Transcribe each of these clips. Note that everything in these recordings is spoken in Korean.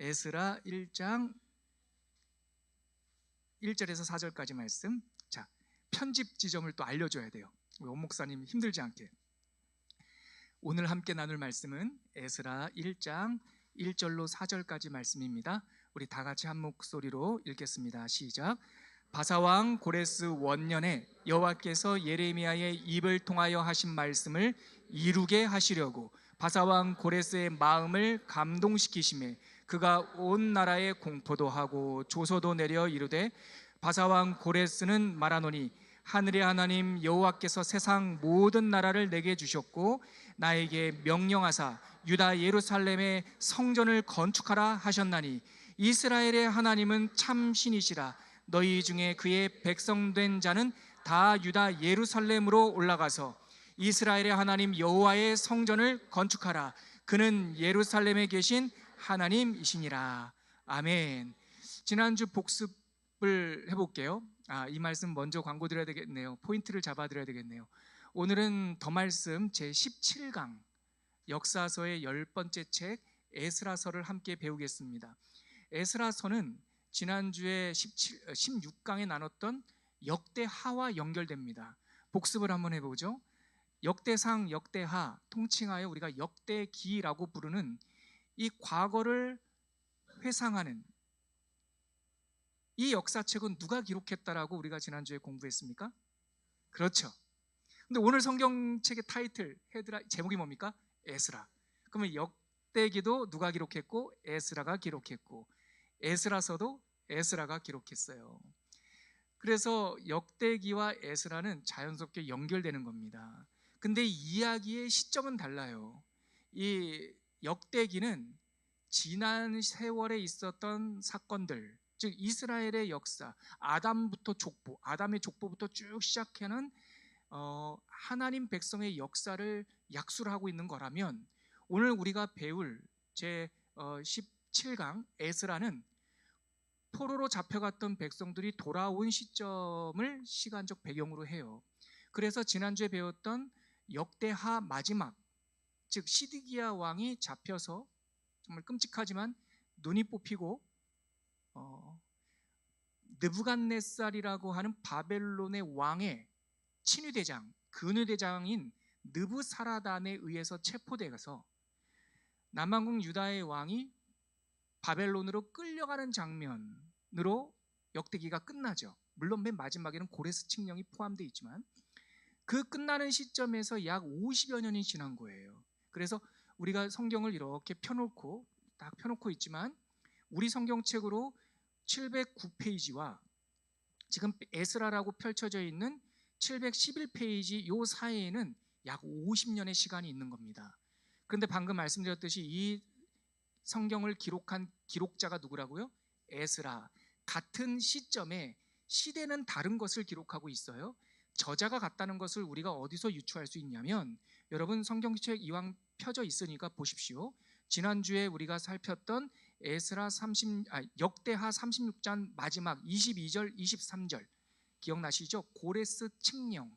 에스라 1장 1절에서 4절까지 말씀. 자, 편집 지점을 또 알려줘야 돼요. 우리 원 목사님 힘들지 않게. 오늘 함께 나눌 말씀은 에스라 1장 1절로 4절까지 말씀입니다. 우리 다 같이 한 목소리로 읽겠습니다. 시작. 바사왕 고레스 원년에 여호와께서 예레미야의 입을 통하여 하신 말씀을 이루게 하시려고 바사왕 고레스의 마음을 감동시키심에 그가 온 나라에 공포도 하고 조소도 내려 이르되 바사왕 고레스는 말하노니 하늘의 하나님 여호와께서 세상 모든 나라를 내게 주셨고 나에게 명령하사 유다 예루살렘의 성전을 건축하라 하셨나니 이스라엘의 하나님은 참 신이시라. 너희 중에 그의 백성된 자는 다 유다 예루살렘으로 올라가서 이스라엘의 하나님 여호와의 성전을 건축하라. 그는 예루살렘에 계신 하나님이시니라. 아멘. 지난주 복습을 해볼게요. 이 말씀 먼저 광고 드려야 되겠네요. 포인트를 잡아 드려야 되겠네요. 오늘은 더 말씀 제17강 역사서의 10번째 책 에스라서를 함께 배우겠습니다. 에스라서는 지난주에 16강에 나눴던 역대하와 연결됩니다. 복습을 한번 해보죠. 역대상, 역대하, 통칭하여 우리가 역대기라고 부르는 이 과거를 회상하는 이 역사책은 누가 기록했다라고 우리가 지난주에 공부했습니까? 그렇죠. 근데 오늘 성경책의 타이틀, 헤드라인, 제목이 뭡니까? 에스라. 그러면 역대기도 누가 기록했고 에스라가 기록했고 에스라서도 에스라가 기록했어요. 그래서 역대기와 에스라는 자연스럽게 연결되는 겁니다. 근데 이야기의 시점은 달라요. 이 역대기는 지난 세월에 있었던 사건들, 즉 이스라엘의 역사, 아담부터 족보, 아담의 족보부터 쭉 시작하는 하나님 백성의 역사를 약수를 하고 있는 거라면 오늘 우리가 배울 제 17강 에스라는 포로로 잡혀갔던 백성들이 돌아온 시점을 시간적 배경으로 해요. 그래서 지난주에 배웠던 역대하 마지막, 즉 시드기야 왕이 잡혀서 정말 끔찍하지만 눈이 뽑히고 느부갓네살이라고 하는 바벨론의 왕의 친위대장, 근위대장인 느부사라단에 의해서 체포되어서 남왕국 유다의 왕이 바벨론으로 끌려가는 장면으로 역대기가 끝나죠. 물론 맨 마지막에는 고레스 칙령이 포함되어 있지만 그 끝나는 시점에서 약 50여 년이 지난 거예요. 그래서 우리가 성경을 이렇게 펴놓고 딱 펴놓고 있지만 우리 성경책으로 709페이지와 지금 에스라라고 펼쳐져 있는 711페이지 요 사이에는 약 50년의 시간이 있는 겁니다. 그런데 방금 말씀드렸듯이 이 성경을 기록한 기록자가 누구라고요? 에스라. 같은 시점에 시대는 다른 것을 기록하고 있어요. 저자가 같다는 것을 우리가 어디서 유추할 수 있냐면 여러분 성경책 이왕 펴져 있으니까 보십시오. 지난주에 우리가 살폈던 역대하 36장 마지막 22절 23절 기억나시죠? 고레스 칙령,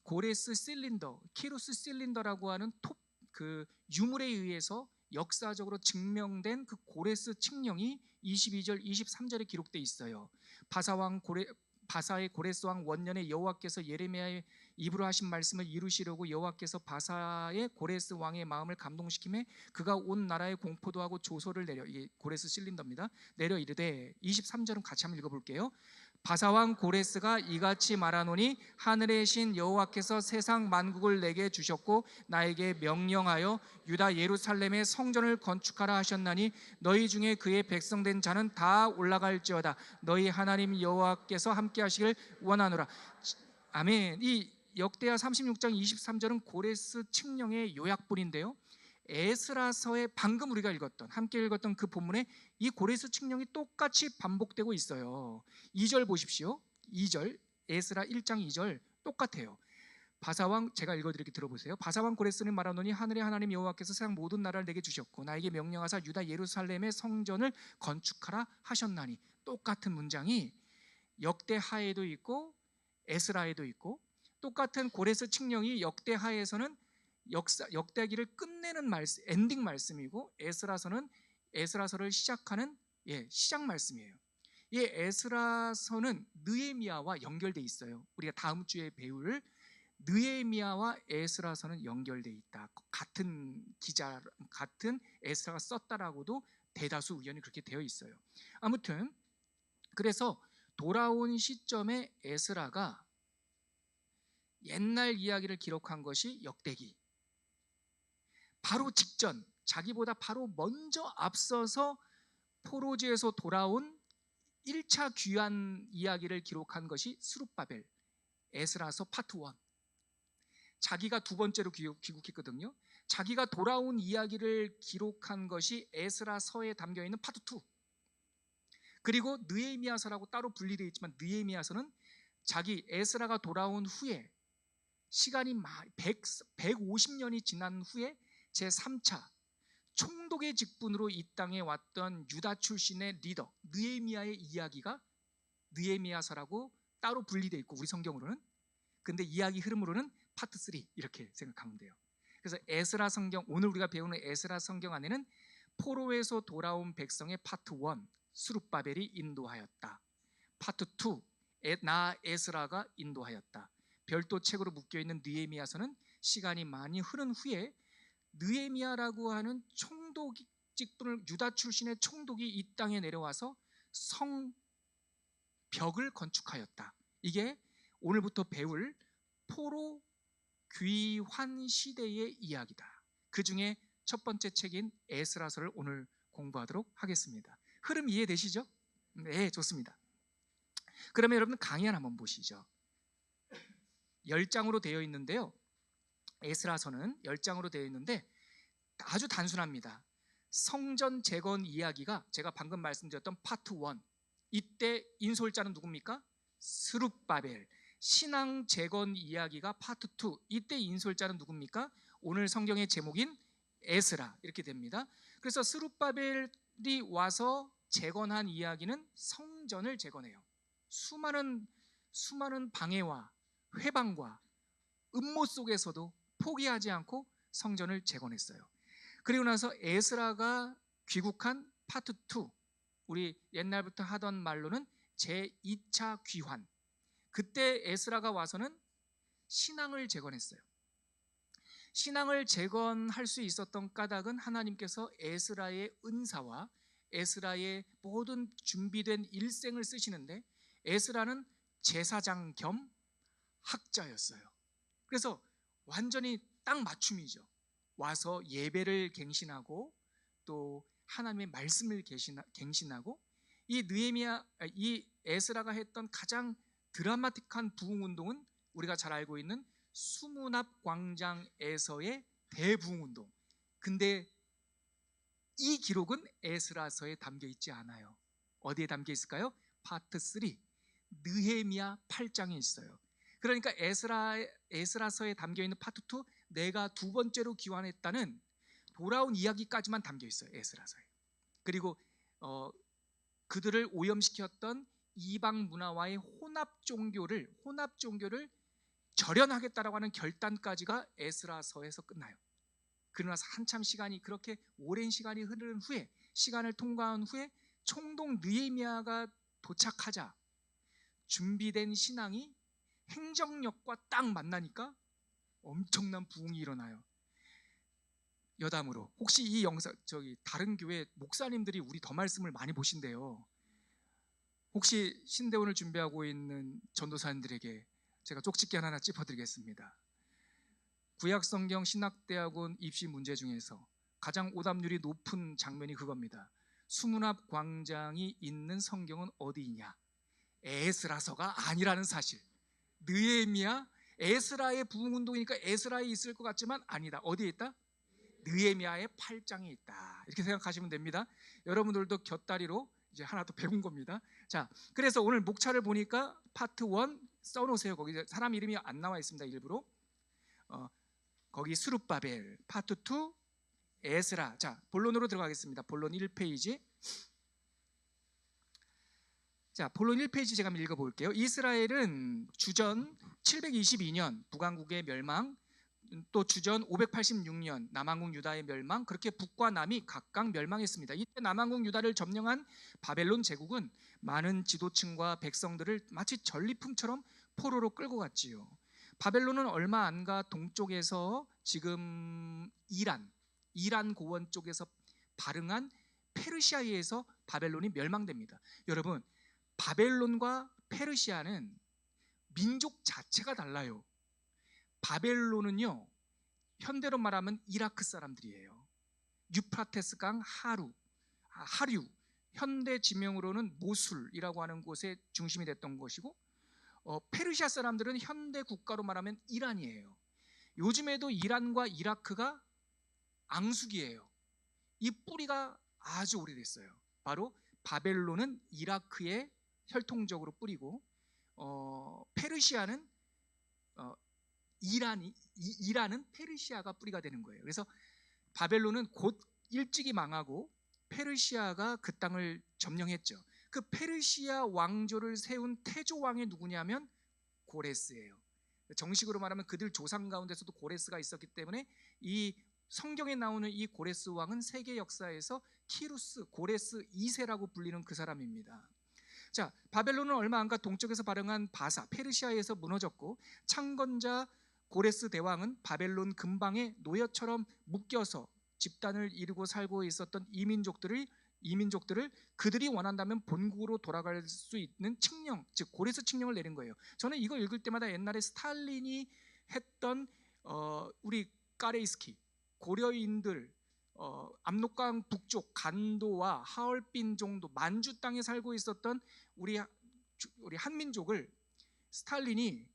고레스 실린더, 키루스 실린더라고 하는 그 유물에 의해서 역사적으로 증명된 그 고레스 칙령이 22절 23절에 기록되어 있어요. 바사의 고레스 왕 원년에 여호와께서 예레미야의 입으로 하신 말씀을 이루시려고 여호와께서 바사의 고레스 왕의 마음을 감동시키매 그가 온 나라에 공포도 하고 조소를 내려, 이게 고레스 실린더입니다. 내려 이르되 23절은 같이 한번 읽어볼게요. 바사왕 고레스가 이같이 말하노니 하늘의 신 여호와께서 세상 만국을 내게 주셨고 나에게 명령하여 유다 예루살렘의 성전을 건축하라 하셨나니 너희 중에 그의 백성된 자는 다 올라갈지어다. 너희 하나님 여호와께서 함께 하시길 원하노라. 아멘. 이 역대하 36장 23절은 고레스 칙령의 요약본인데요, 에스라서에 방금 우리가 읽었던, 함께 읽었던 그 본문에 이 고레스 칙령이 똑같이 반복되고 있어요. 2절 보십시오. 2절, 에스라 1장 2절 똑같아요. 바사왕, 제가 읽어드리게 들어보세요. 바사왕 고레스는 말하노니 하늘의 하나님 여호와께서 세상 모든 나라를 내게 주셨고 나에게 명령하사 유다 예루살렘의 성전을 건축하라 하셨나니. 똑같은 문장이 역대하에도 있고 에스라에도 있고, 똑같은 고레스 칙령이 역대하에서는 역대기를 끝내는 말씀, 엔딩 말씀이고 에스라서는 에스라서를 시작하는 시작 말씀이에요. 이 에스라서는 느헤미야와 연결돼 있어요. 우리가 다음 주에 배울 느헤미야와 에스라서는 연결돼 있다. 같은 기자, 같은 에스라가 썼다라고도 대다수 의견이 그렇게 되어 있어요. 아무튼 그래서 돌아온 시점에 에스라가 옛날 이야기를 기록한 것이 역대기, 바로 직전, 자기보다 바로 먼저 앞서서 포로지에서 돌아온 1차 귀환 이야기를 기록한 것이 스룹바벨, 에스라서 파트 1. 자기가 두 번째로 귀국했거든요. 자기가 돌아온 이야기를 기록한 것이 에스라서에 담겨있는 파트 2. 그리고 느헤미야서라고 따로 분리되어 있지만 느헤미야서는 자기 에스라가 돌아온 후에 시간이 150년이 지난 후에 제3차 총독의 직분으로 이 땅에 왔던 유다 출신의 리더 느헤미야의 이야기가 느헤미야서라고 따로 분리되어 있고 우리 성경으로는, 근데 이야기 흐름으로는 파트 3 이렇게 생각하면 돼요. 그래서 에스라 성경, 오늘 우리가 배우는 에스라 성경 안에는 포로에서 돌아온 백성의 파트 1 스룹바벨이 인도하였다. 파트 2 나 에스라가 인도하였다. 별도 책으로 묶여있는 느헤미야서는 시간이 많이 흐른 후에 느헤미야라고 하는 총독 직분을, 유다 출신의 총독이 이 땅에 내려와서 성벽을 건축하였다. 이게 오늘부터 배울 포로 귀환 시대의 이야기다. 그 중에 첫 번째 책인 에스라서를 오늘 공부하도록 하겠습니다. 흐름 이해되시죠? 네, 좋습니다. 그러면 여러분 강연 한번 보시죠. 10장으로 되어 있는데요. 에스라서는 10장으로 되어 있는데 아주 단순합니다. 성전 재건 이야기가 제가 방금 말씀드렸던 파트 1, 이때 인솔자는 누굽니까? 스룹바벨. 신앙 재건 이야기가 파트 2, 이때 인솔자는 누굽니까? 오늘 성경의 제목인 에스라. 이렇게 됩니다. 그래서 스룹바벨이 와서 재건한 이야기는 성전을 재건해요. 수많은 방해와 회방과 음모 속에서도 포기하지 않고 성전을 재건했어요. 그리고 나서 에스라가 귀국한 파트 2, 우리 옛날부터 하던 말로는 제2차 귀환. 그때 에스라가 와서는 신앙을 재건했어요. 신앙을 재건할 수 있었던 까닭은 하나님께서 에스라의 은사와 에스라의 모든 준비된 일생을 쓰시는데 에스라는 제사장 겸 학자였어요. 그래서 완전히 딱 맞춤이죠. 와서 예배를 갱신하고 또 하나님의 말씀을 갱신하고, 이 에스라가 했던 가장 드라마틱한 부흥운동은 우리가 잘 알고 있는 수문앞 광장에서의 대부흥운동. 근데 이 기록은 에스라서에 담겨 있지 않아요. 어디에 담겨 있을까요? 파트 3 느헤미야 8장에 있어요. 그러니까 에스라서에 담겨 있는 파트 2, 내가 두 번째로 귀환했다는 돌아온 이야기까지만 담겨 있어요. 에스라서에. 그리고 그들을 오염시켰던 이방 문화와의 혼합 종교를 절연하겠다라고 하는 결단까지가 에스라서에서 끝나요. 그러나 한참 시간이, 그렇게 오랜 시간이 흐른 후에, 시간을 통과한 후에 총독 느헤미야가 도착하자 준비된 신앙이 행정력과 딱 만나니까 엄청난 부흥이 일어나요. 여담으로, 혹시 이 영상 다른 교회 목사님들이 우리 더 말씀을 많이 보신대요. 혹시 신대원을 준비하고 있는 전도사님들에게 제가 쪽집게 하나 짚어드리겠습니다. 구약성경 신학대학원 입시 문제 중에서 가장 오답률이 높은 장면이 그겁니다. 수문앞 광장이 있는 성경은 어디이냐? 에스라서가 아니라는 사실. 느헤미야, 에스라의 부흥운동이니까 에스라에 있을 것 같지만 아니다. 어디에 있다? 느헤미야의 8장에 있다. 이렇게 생각하시면 됩니다. 여러분들도 곁다리로 이제 하나 더 배운 겁니다. 자, 그래서 오늘 목차를 보니까 파트 1 써놓으세요. 거기 사람 이름이 안 나와 있습니다. 일부러. 거기 스룹바벨, 파트 2 에스라. 자, 본론으로 들어가겠습니다. 본론 1페이지. 자, 본론 1페이지 제가 한번 읽어볼게요. 이스라엘은 주전 722년 북왕국의 멸망, 또 주전 586년 남왕국 유다의 멸망, 그렇게 북과 남이 각각 멸망했습니다. 이때 남왕국 유다를 점령한 바벨론 제국은 많은 지도층과 백성들을 마치 전리품처럼 포로로 끌고 갔지요. 바벨론은 얼마 안 가 동쪽에서 지금 이란 고원 쪽에서 발흥한 페르시아에 의해서 바벨론이 멸망됩니다. 여러분, 바벨론과 페르시아는 민족 자체가 달라요. 바벨론은요, 현대로 말하면 이라크 사람들이에요. 유프라테스 강 하류, 현대 지명으로는 모술이라고 하는 곳에 중심이 됐던 것이고, 페르시아 사람들은 현대 국가로 말하면 이란이에요. 요즘에도 이란과 이라크가 앙숙이에요. 이 뿌리가 아주 오래됐어요. 바로 바벨론은 이라크에 혈통적으로 뿌리고, 페르시아는 이란은 페르시아가 뿌리가 되는 거예요. 그래서 바벨론은 곧 일찍이 망하고 페르시아가 그 땅을 점령했죠. 그 페르시아 왕조를 세운 태조 왕이 누구냐면 고레스예요. 정식으로 말하면 그들 조상 가운데서도 고레스가 있었기 때문에 이 성경에 나오는 이 고레스 왕은 세계 역사에서 고레스 2세라고 불리는 그 사람입니다. 자, 바벨론은 얼마 안 가 동쪽에서 발흥한 바사, 페르시아에서 무너졌고, 창건자 고레스 대왕은 바벨론 근방에 노예처럼 묶여서 집단을 이루고 살고 있었던 이민족들을 그들이 원한다면 본국으로 돌아갈 수 있는 칙령, 즉 고레스 칙령을 내린 거예요. 저는 이거 읽을 때마다 옛날에 스탈린이 했던 우리 까레이스키 고려인들, 압록강 북쪽 간도와 하얼빈 정도 만주 땅에 살고 있었던 우리 한민족을 스탈린이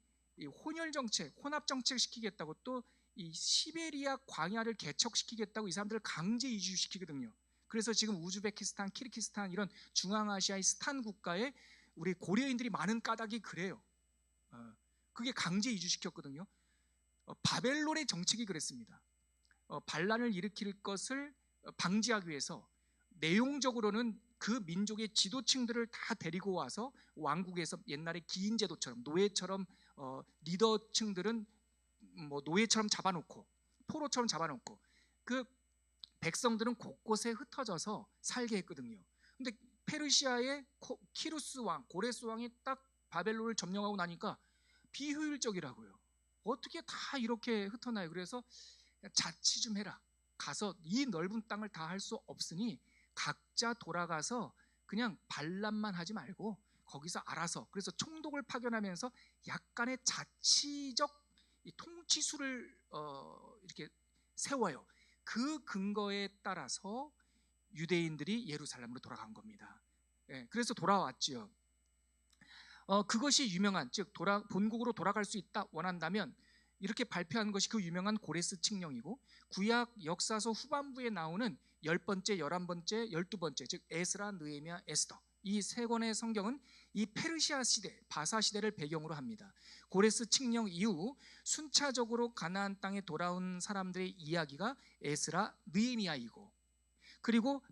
혼혈 정책, 혼합 정책 시키겠다고, 또 이 시베리아 광야를 개척시키겠다고 이 사람들을 강제 이주시키거든요. 그래서 지금 우즈베키스탄, 키르기스탄 이런 중앙아시아의 스탄 국가에 우리 고려인들이 많은 까닭이 그래요. 그게 강제 이주시켰거든요. 바벨론의 정책이 그랬습니다. 반란을 일으킬 것을 방지하기 위해서 내용적으로는 그 민족의 지도층들을 다 데리고 와서 왕국에서 옛날에 기인 제도처럼 노예처럼 리더층들은 뭐 노예처럼 잡아놓고 포로처럼 잡아놓고 그 백성들은 곳곳에 흩어져서 살게 했거든요. 근데 페르시아의 키루스 왕, 고레스 왕이 딱 바벨론을 점령하고 나니까 비효율적이라고요. 어떻게 다 이렇게 흩어나요? 그래서 자치 좀 해라. 가서 이 넓은 땅을 다 할 수 없으니 각자 돌아가서 그냥 반란만 하지 말고 거기서 알아서, 그래서 총독을 파견하면서 약간의 자치적 이 통치수를 이렇게 세워요. 그 근거에 따라서 유대인들이 예루살렘으로 돌아간 겁니다. 그래서 돌아왔지요. 그것이 유명한, 즉 본국으로 돌아갈 수 있다 원한다면 이렇게 발표한 것이 그 유명한 고레스 칙령이고, 구약 역사서 후반부에 나오는 10번째, 11번째, 12번째, 즉 에스라, 느헤미야, 에스더, 이 세 권의 성경은 이 페르시아 시대, 바사 시대를 배경으로 합니다. 고레스 칙령 이후 순차적으로 가나안 땅에 돌아온 사람들의 이야기가 에스라, 느헤미야이고, 그리고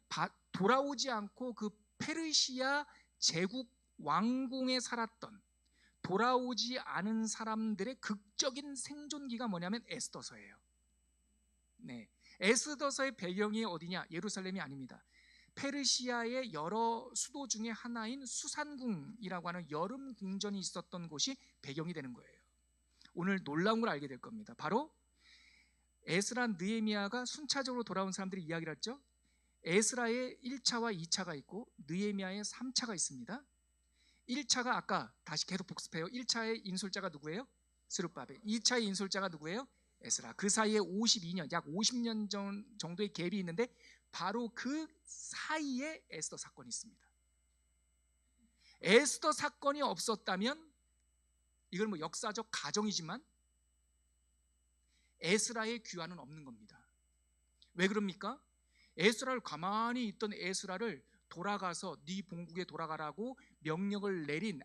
돌아오지 않고 그 페르시아 제국 왕궁에 살았던 돌아오지 않은 사람들의 극적인 생존기가 뭐냐면 에스더서예요. 네, 에스더서의 배경이 어디냐? 예루살렘이 아닙니다. 페르시아의 여러 수도 중에 하나인 수산궁이라고 하는 여름 궁전이 있었던 곳이 배경이 되는 거예요. 오늘 놀라운 걸 알게 될 겁니다. 바로 에스라, 느헤미야가 순차적으로 돌아온 사람들이 이야기를 했죠. 에스라의 1차와 2차가 있고 느헤미야의 3차가 있습니다. 1차가 아까 다시 계속 복습해요. 1차의 인솔자가 누구예요? 스룹바벨. 2차의 인솔자가 누구예요? 에스라. 그 사이에 52년, 약 50년 정도의 갭이 있는데 바로 그 사이에 에스더 사건이 있습니다. 에스더 사건이 없었다면, 이걸 뭐 역사적 가정이지만 에스라의 귀환은 없는 겁니다. 왜 그럽니까? 에스라를 가만히 있던 에스라를 돌아가서 네 본국에 돌아가라고 명령을 내린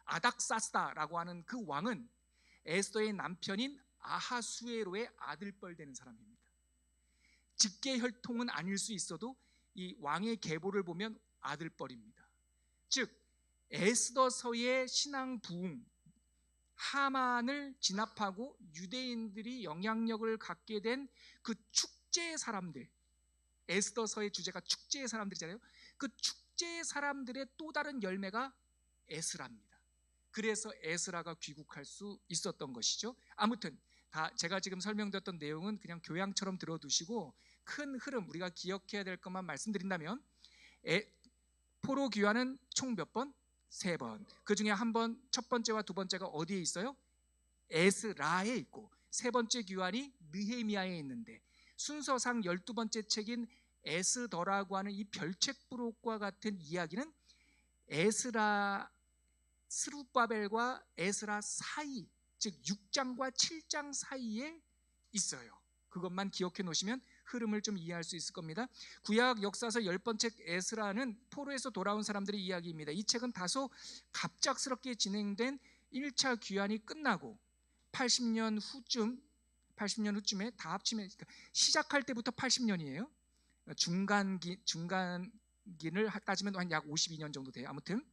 아닥사스다라고 하는 그 왕은 에스더의 남편인 아하수에로의 아들뻘 되는 사람입니다. 직계 혈통은 아닐 수 있어도 이 왕의 계보를 보면 아들뻘입니다. 즉 에스더서의 신앙 부흥, 하만을 진압하고 유대인들이 영향력을 갖게 된 그 축제의 사람들, 에스더서의 주제가 축제의 사람들이잖아요. 그 축제의 사람들의 또 다른 열매가 에스라입니다. 그래서 에스라가 귀국할 수 있었던 것이죠. 아무튼 다 제가 지금 설명드렸던 내용은 그냥 교양처럼 들어두시고 큰 흐름, 우리가 기억해야 될 것만 말씀드린다면, 포로 귀환은 총 몇 번? 3번. 그 중에 한 번, 첫 번째와 두 번째가 어디에 있어요? 에스라에 있고, 세 번째 귀환이 느헤미야에 있는데, 순서상 12번째 책인 에스더라고 하는 이 별책 부록과 같은 이야기는 에스라, 스룹바벨과 에스라 사이, 즉 6장과 7장 사이에 있어요. 그것만 기억해 놓으시면 흐름을 좀 이해할 수 있을 겁니다. 구약 역사서 10번째 에스라는 포로에서 돌아온 사람들의 이야기입니다. 이 책은 다소 갑작스럽게 진행된 1차 귀환이 끝나고 80년 후쯤에 다 합치면, 그러니까 시작할 때부터 80년이에요. 중간기를 따지면 한 약 52년 정도 돼요. 아무튼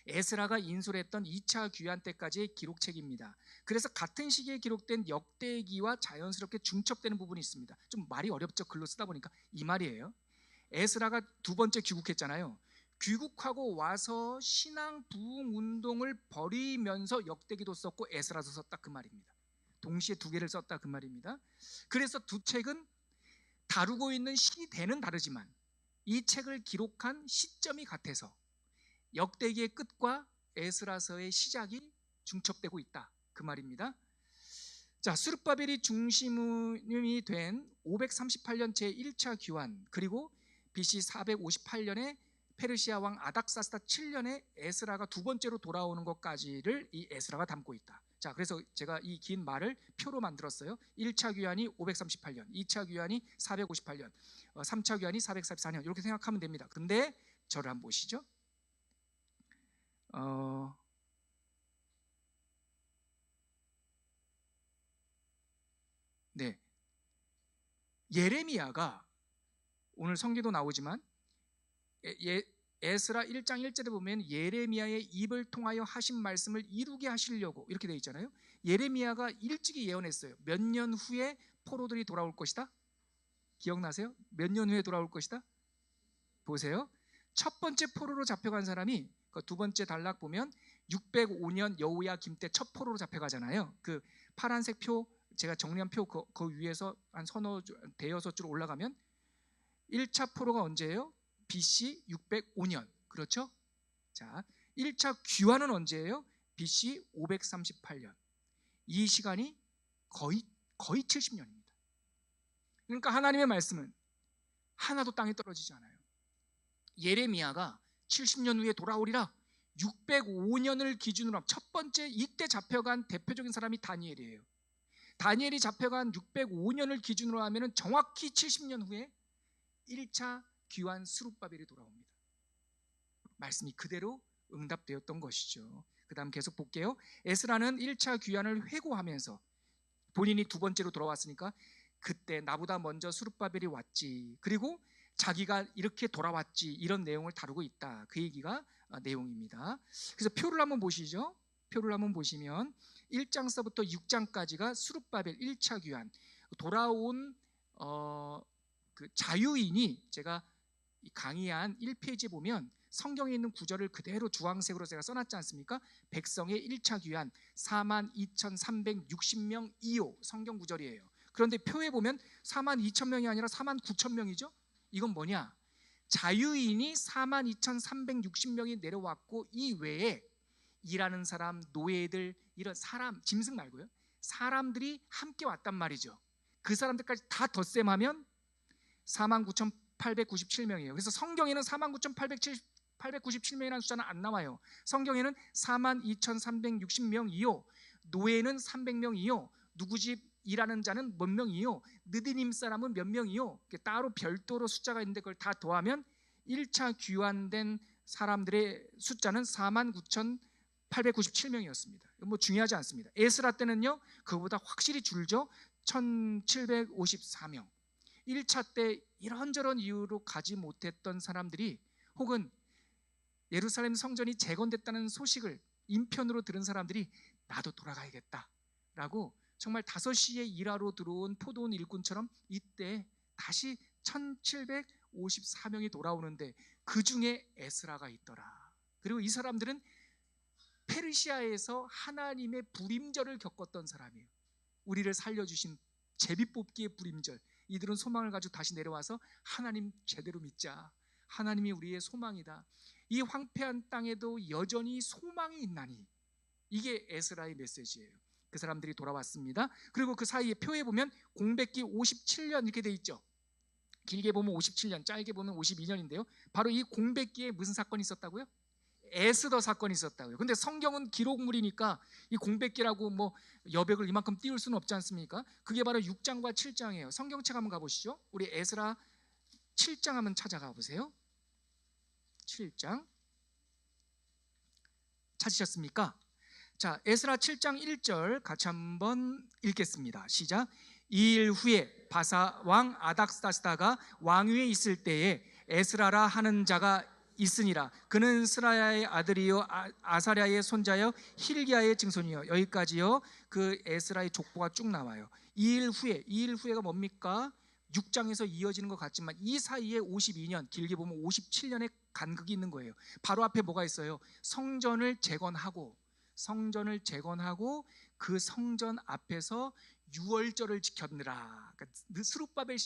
에스라가 인솔했던 2차 귀환 때까지의 기록책입니다. 그래서 같은 시기에 기록된 역대기와 자연스럽게 중첩되는 부분이 있습니다. 좀 말이 어렵죠, 글로 쓰다 보니까. 이 말이에요. 에스라가 두 번째 귀국했잖아요. 귀국하고 와서 신앙 부흥 운동을 벌이면서 역대기도 썼고 에스라도 썼다, 그 말입니다. 동시에 두 개를 썼다, 그 말입니다. 그래서 두 책은 다루고 있는 시대는 다르지만 이 책을 기록한 시점이 같아서 역대기의 끝과 에스라서의 시작이 중첩되고 있다, 그 말입니다. 자, 스룹바벨이 중심이 된 538년 제1차 귀환, 그리고 BC 458년에 페르시아 왕 아닥사스다 7년에 에스라가 두 번째로 돌아오는 것까지를 이 에스라가 담고 있다. 자, 그래서 제가 이 긴 말을 표로 만들었어요. 1차 귀환이 538년, 2차 귀환이 458년, 3차 귀환이 444년, 이렇게 생각하면 됩니다. 근데 저를 한번 보시죠. 네, 예레미야가 오늘 성경도 나오지만 에스라 1장 1절에 보면 예레미야의 입을 통하여 하신 말씀을 이루게 하시려고 이렇게 되어 있잖아요. 예레미야가 일찍이 예언했어요. 몇 년 후에 포로들이 돌아올 것이다. 기억나세요? 몇 년 후에 돌아올 것이다. 보세요. 첫 번째 포로로 잡혀간 사람이, 그 두 번째 단락 보면 605년 여호야김 때 첫 포로로 잡혀가잖아요. 그 파란색 표, 제가 정리한 표 그 위에서 한 서너 줄, 대여섯 줄 올라가면 1차 포로가 언제예요? BC 605년. 그렇죠? 자, 1차 귀환은 언제예요? BC 538년. 이 시간이 거의 70년입니다. 그러니까 하나님의 말씀은 하나도 땅에 떨어지지 않아요. 예레미야가 70년 후에 돌아오리라, 605년을 기준으로 첫 번째 이때 잡혀간 대표적인 사람이 다니엘이에요. 다니엘이 잡혀간 605년을 기준으로 하면 정확히 70년 후에 1차 귀환 스룹바벨이 돌아옵니다. 말씀이 그대로 응답되었던 것이죠. 그 다음 계속 볼게요. 에스라는 1차 귀환을 회고하면서 본인이 두 번째로 돌아왔으니까 그때 나보다 먼저 스룹바벨이 왔지, 그리고 자기가 이렇게 돌아왔지, 이런 내용을 다루고 있다, 그 얘기가 내용입니다. 그래서 표를 한번 보시죠. 표를 한번 보시면 1장서부터 6장까지가 스룹바벨 1차 귀환, 돌아온 그 자유인이, 제가 강의한 1페이지에 보면 성경에 있는 구절을 그대로 주황색으로 제가 써놨지 않습니까? 백성의 1차 귀환 42,360명 이요, 성경 구절이에요. 그런데 표에 보면 42,000명이 아니라 49,000명이죠. 이건 뭐냐? 자유인이 42,360명이 내려왔고 이 외에 일하는 사람, 노예들, 이런 사람, 짐승 말고요, 사람들이 함께 왔단 말이죠. 그 사람들까지 다 덧셈하면 49,897명이에요. 그래서 성경에는 49,897명이라는 숫자는 안 나와요. 성경에는 42,360명이요, 노예는 300명이요, 누구 집 일하는 자는 몇 명이요, 느디님 사람은 몇 명이요, 따로 별도로 숫자가 있는데 그걸 다 더하면 1차 귀환된 사람들의 숫자는 49,897명이었습니다. 뭐 중요하지 않습니다. 에스라 때는요, 그보다 확실히 줄죠. 1,754명. 1차 때 이런저런 이유로 가지 못했던 사람들이, 혹은 예루살렘 성전이 재건됐다는 소식을 인편으로 들은 사람들이 나도 돌아가야겠다라고 정말 5시에 일하러 들어온 포도원 일꾼처럼 이때 다시 1754명이 돌아오는데 그 중에 에스라가 있더라. 그리고 이 사람들은 페르시아에서 하나님의 불임절을 겪었던 사람이에요. 우리를 살려주신 제비뽑기의 불임절. 이들은 소망을 가지고 다시 내려와서 하나님 제대로 믿자. 하나님이 우리의 소망이다. 이 황폐한 땅에도 여전히 소망이 있나니. 이게 에스라의 메시지예요. 그 사람들이 돌아왔습니다. 그리고 그 사이에 표에 보면 공백기 57년 이렇게 돼 있죠. 길게 보면 57년, 짧게 보면 52년인데요. 바로 이 공백기에 무슨 사건이 있었다고요? 에스더 사건이 있었다고요. 근데 성경은 기록물이니까 이 공백기라고 뭐 여백을 이만큼 띄울 수는 없지 않습니까? 그게 바로 6장과 7장이에요. 성경책 한번 가보시죠. 우리 에스라 7장 한번 찾아가 보세요. 7장 찾으셨습니까? 자, 에스라 7장 1절 같이 한번 읽겠습니다. 시작. 2일 후에 바사 왕 아닥사스다가 왕위에 있을 때에 에스라라 하는 자가 있으니라. 그는 스라야의 아들이요 아사랴의 손자여 힐기야의 증손이요. 여기까지요. 그 에스라의 족보가 쭉 나와요. 2일 후에가 뭡니까? 6장에서 이어지는 것 같지만 이 사이에 52년, 길게 보면 57년의 간극이 있는 거예요. 바로 앞에 뭐가 있어요? 성전을 재건하고 그 성전 앞에서 유월절을 지켰느라. 그러니까 스룹바벨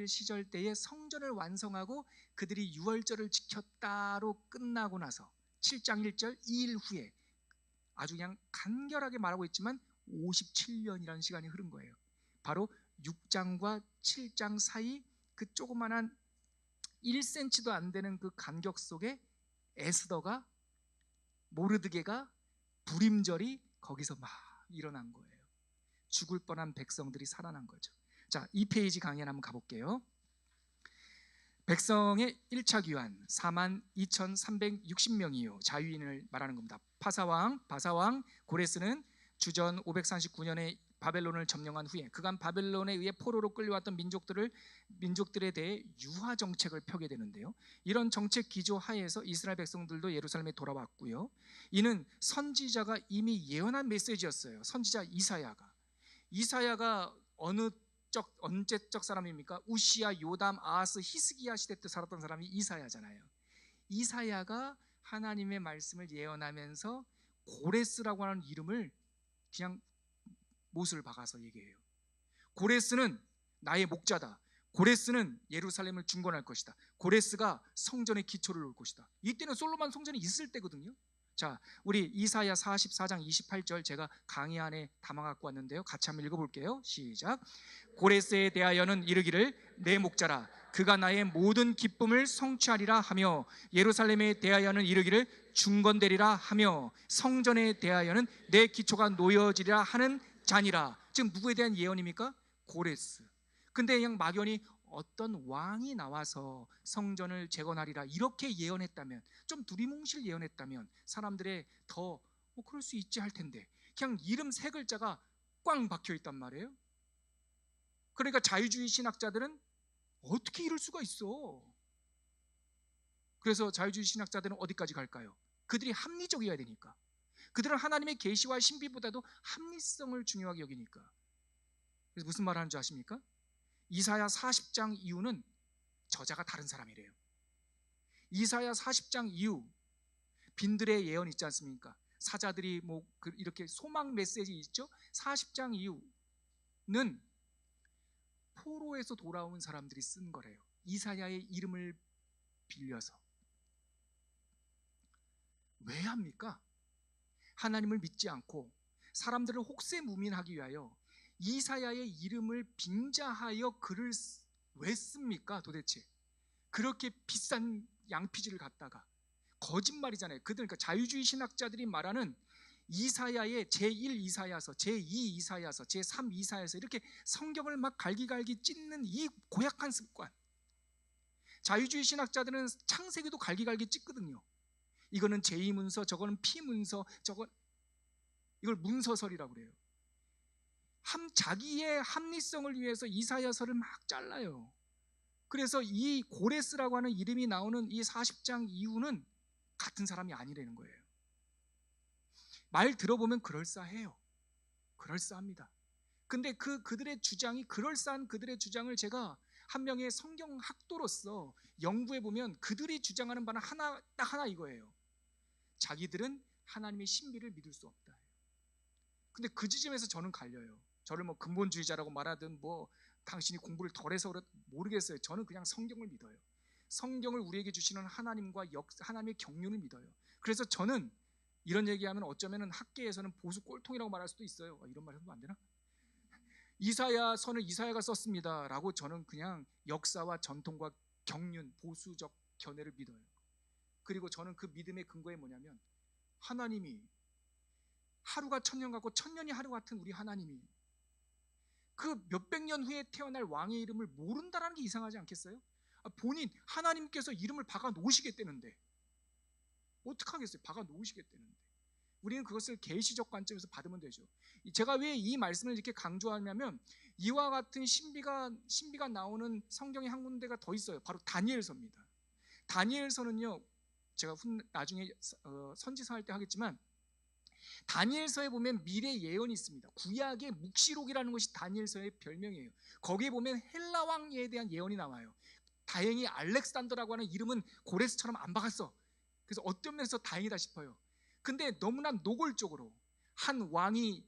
시절 때에 성전을 완성하고 그들이 유월절을 지켰다로 끝나고 나서 7장 1절 2일 후에 아주 그냥 간결하게 말하고 있지만 57년이라는 시간이 흐른 거예요. 바로 6장과 7장 사이 그 조그만한 1cm도 안 되는 그 간격 속에 에스더가 모르드게가 불임절이 거기서 막 일어난 거예요. 죽을 뻔한 백성들이 살아난 거죠. 자, 2페이지 강연 한번 가볼게요. 백성의 1차 귀환 42,360명이요 자유인을 말하는 겁니다. 바사왕 고레스는 주전 539년에 바벨론을 점령한 후에 그간 바벨론에 의해 포로로 끌려왔던 민족들에 대해 유화 정책을 펴게 되는데요. 이런 정책 기조 하에서 이스라엘 백성들도 예루살렘에 돌아왔고요. 이는 선지자가 이미 예언한 메시지였어요. 선지자 이사야가 언제적 사람입니까? 우시야, 요담, 아하스, 히스기야 시대 때 살았던 사람이 이사야잖아요. 이사야가 하나님의 말씀을 예언하면서 고레스라고 하는 이름을 그냥 못을 박아서 얘기해요. 고레스는 나의 목자다. 고레스는 예루살렘을 중건할 것이다. 고레스가 성전의 기초를 놓을 것이다. 이때는 솔로몬 성전이 있을 때거든요. 자, 우리 이사야 44장 28절 제가 강의 안에 담아 갖고 왔는데요. 같이 한번 읽어볼게요. 시작. 고레스에 대하여는 이르기를 내 목자라 그가 나의 모든 기쁨을 성취하리라 하며 예루살렘에 대하여는 이르기를 중건되리라 하며 성전에 대하여는 내 기초가 놓여지리라 하는 자니라. 지금 누구에 대한 예언입니까? 고레스. 근데 그냥 막연히 어떤 왕이 나와서 성전을 재건하리라 이렇게 예언했다면, 좀 두리뭉실 예언했다면 사람들의 더 그럴 수 있지 할 텐데 그냥 이름 3글자가 꽝 박혀 있단 말이에요. 그러니까 자유주의 신학자들은 어떻게 이럴 수가 있어? 그래서 자유주의 신학자들은 어디까지 갈까요? 그들이 합리적이어야 되니까. 그들은 하나님의 계시와 신비보다도 합리성을 중요하게 여기니까. 그래서 무슨 말 하는 줄 아십니까? 이사야 40장 이후는 저자가 다른 사람이래요. 이사야 40장 이후 빈들의 예언 있지 않습니까? 사자들이 이렇게 소망 메시지 있죠? 40장 이후는 포로에서 돌아온 사람들이 쓴 거래요. 이사야의 이름을 빌려서. 왜 합니까? 하나님을 믿지 않고 사람들을 혹세무민하기 위하여 이사야의 이름을 빙자하여 글을 왜 씁니까? 도대체 그렇게 비싼 양피지를 갖다가 거짓말이잖아요. 그러니까 자유주의 신학자들이 말하는 이사야의 제1 이사야서, 제2 이사야서, 제3 이사야서 이렇게 성경을 막 갈기갈기 찢는 이 고약한 습관. 자유주의 신학자들은 창세기도 갈기갈기 찢거든요. 이거는 제2문서, 저거는 P문서, 이걸 문서설이라고 그래요. 자기의 합리성을 위해서 이사야서를 막 잘라요. 그래서 이 고레스라고 하는 이름이 나오는 이 40장 이후는 같은 사람이 아니라는 거예요. 말 들어보면 그럴싸해요. 그럴싸합니다. 근데 그들의 주장이, 그럴싸한 그들의 주장을 제가 한 명의 성경학도로서 연구해 보면 그들이 주장하는 바는 딱 하나 이거예요. 자기들은 하나님의 신비를 믿을 수 없다. 근데 그 지점에서 저는 갈려요. 저를 뭐 근본주의자라고 말하든 뭐 당신이 공부를 덜해서 모르겠어요. 저는 그냥 성경을 믿어요. 성경을 우리에게 주시는 하나님과 하나님의 경륜을 믿어요. 그래서 저는 이런 얘기하면 어쩌면 학계에서는 보수 꼴통이라고 말할 수도 있어요. 이런 말 해도 안 되나? 이사야서는 이사야가 썼습니다 라고 저는 그냥 역사와 전통과 경륜, 보수적 견해를 믿어요. 그리고 저는 그 믿음의 근거에 뭐냐면, 하나님이 하루가 천년 같고 천년이 하루 같은 우리 하나님이 그 몇백 년 후에 태어날 왕의 이름을 모른다라는 게 이상하지 않겠어요? 본인 하나님께서 이름을 박아 놓으시겠다는데 어떡하겠어요? 박아 놓으시겠다는데 우리는 그것을 계시적 관점에서 받으면 되죠. 제가 왜 이 말씀을 이렇게 강조하냐면, 이와 같은 신비가 나오는 성경의 한 군데가 더 있어요. 바로 다니엘서입니다. 다니엘서는요, 제가 나중에 선지서할 때 하겠지만, 다니엘서에 보면 미래 예언이 있습니다. 구약의 묵시록이라는 것이 다니엘서의 별명이에요. 거기에 보면 헬라 왕에 대한 예언이 나와요. 다행히 알렉산더라고 하는 이름은 고레스처럼 안 박았어. 그래서 어떤 면에서 다행이다 싶어요. 근데 너무나 노골적으로 한 왕이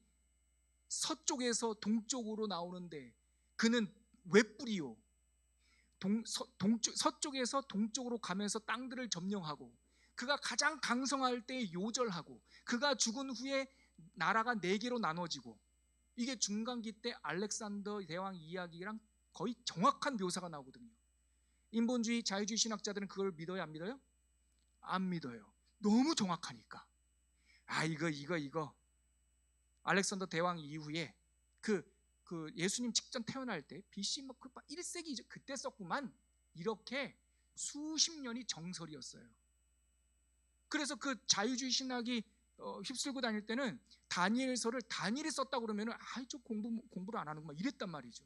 서쪽에서 동쪽으로 나오는데 그는 웹불이요, 서쪽에서 동쪽으로 가면서 땅들을 점령하고, 그가 가장 강성할 때 요절하고, 그가 죽은 후에 나라가 4개로 나눠지고, 이게 중간기 때 알렉산더 대왕 이야기랑 거의 정확한 묘사가 나오거든요. 인본주의 자유주의 신학자들은 그걸 믿어요, 안 믿어요? 안 믿어요. 너무 정확하니까. 이거 알렉산더 대왕 이후에 그 예수님 직전 태어날 때 BC 1세기 그때 썼구만, 이렇게 수십 년이 정설이었어요. 그래서 그 자유주의 신학이 휩쓸고 다닐 때는 다니엘서를 다니엘이 썼다고 그러면은 저 공부를 안 하는구만 이랬단 말이죠.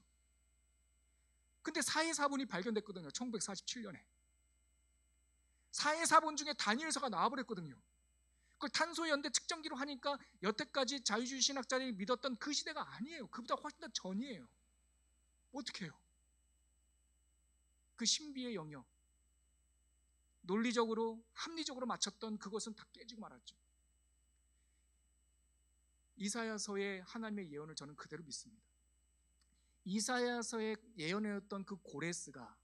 근데 사해사본이 발견됐거든요. 1947년에 사해사본 중에 다니엘서가 나와버렸거든요. 그걸 탄소연대 측정기로 하니까 여태까지 자유주의 신학자들이 믿었던 그 시대가 아니에요. 그보다 훨씬 더 전이에요. 어떻게 해요? 그 신비의 영역, 논리적으로 합리적으로 맞췄던 그것은 다 깨지고 말았죠. 이사야서의 하나님의 예언을 저는 그대로 믿습니다. 이사야서에 예언해왔던 그 고레스가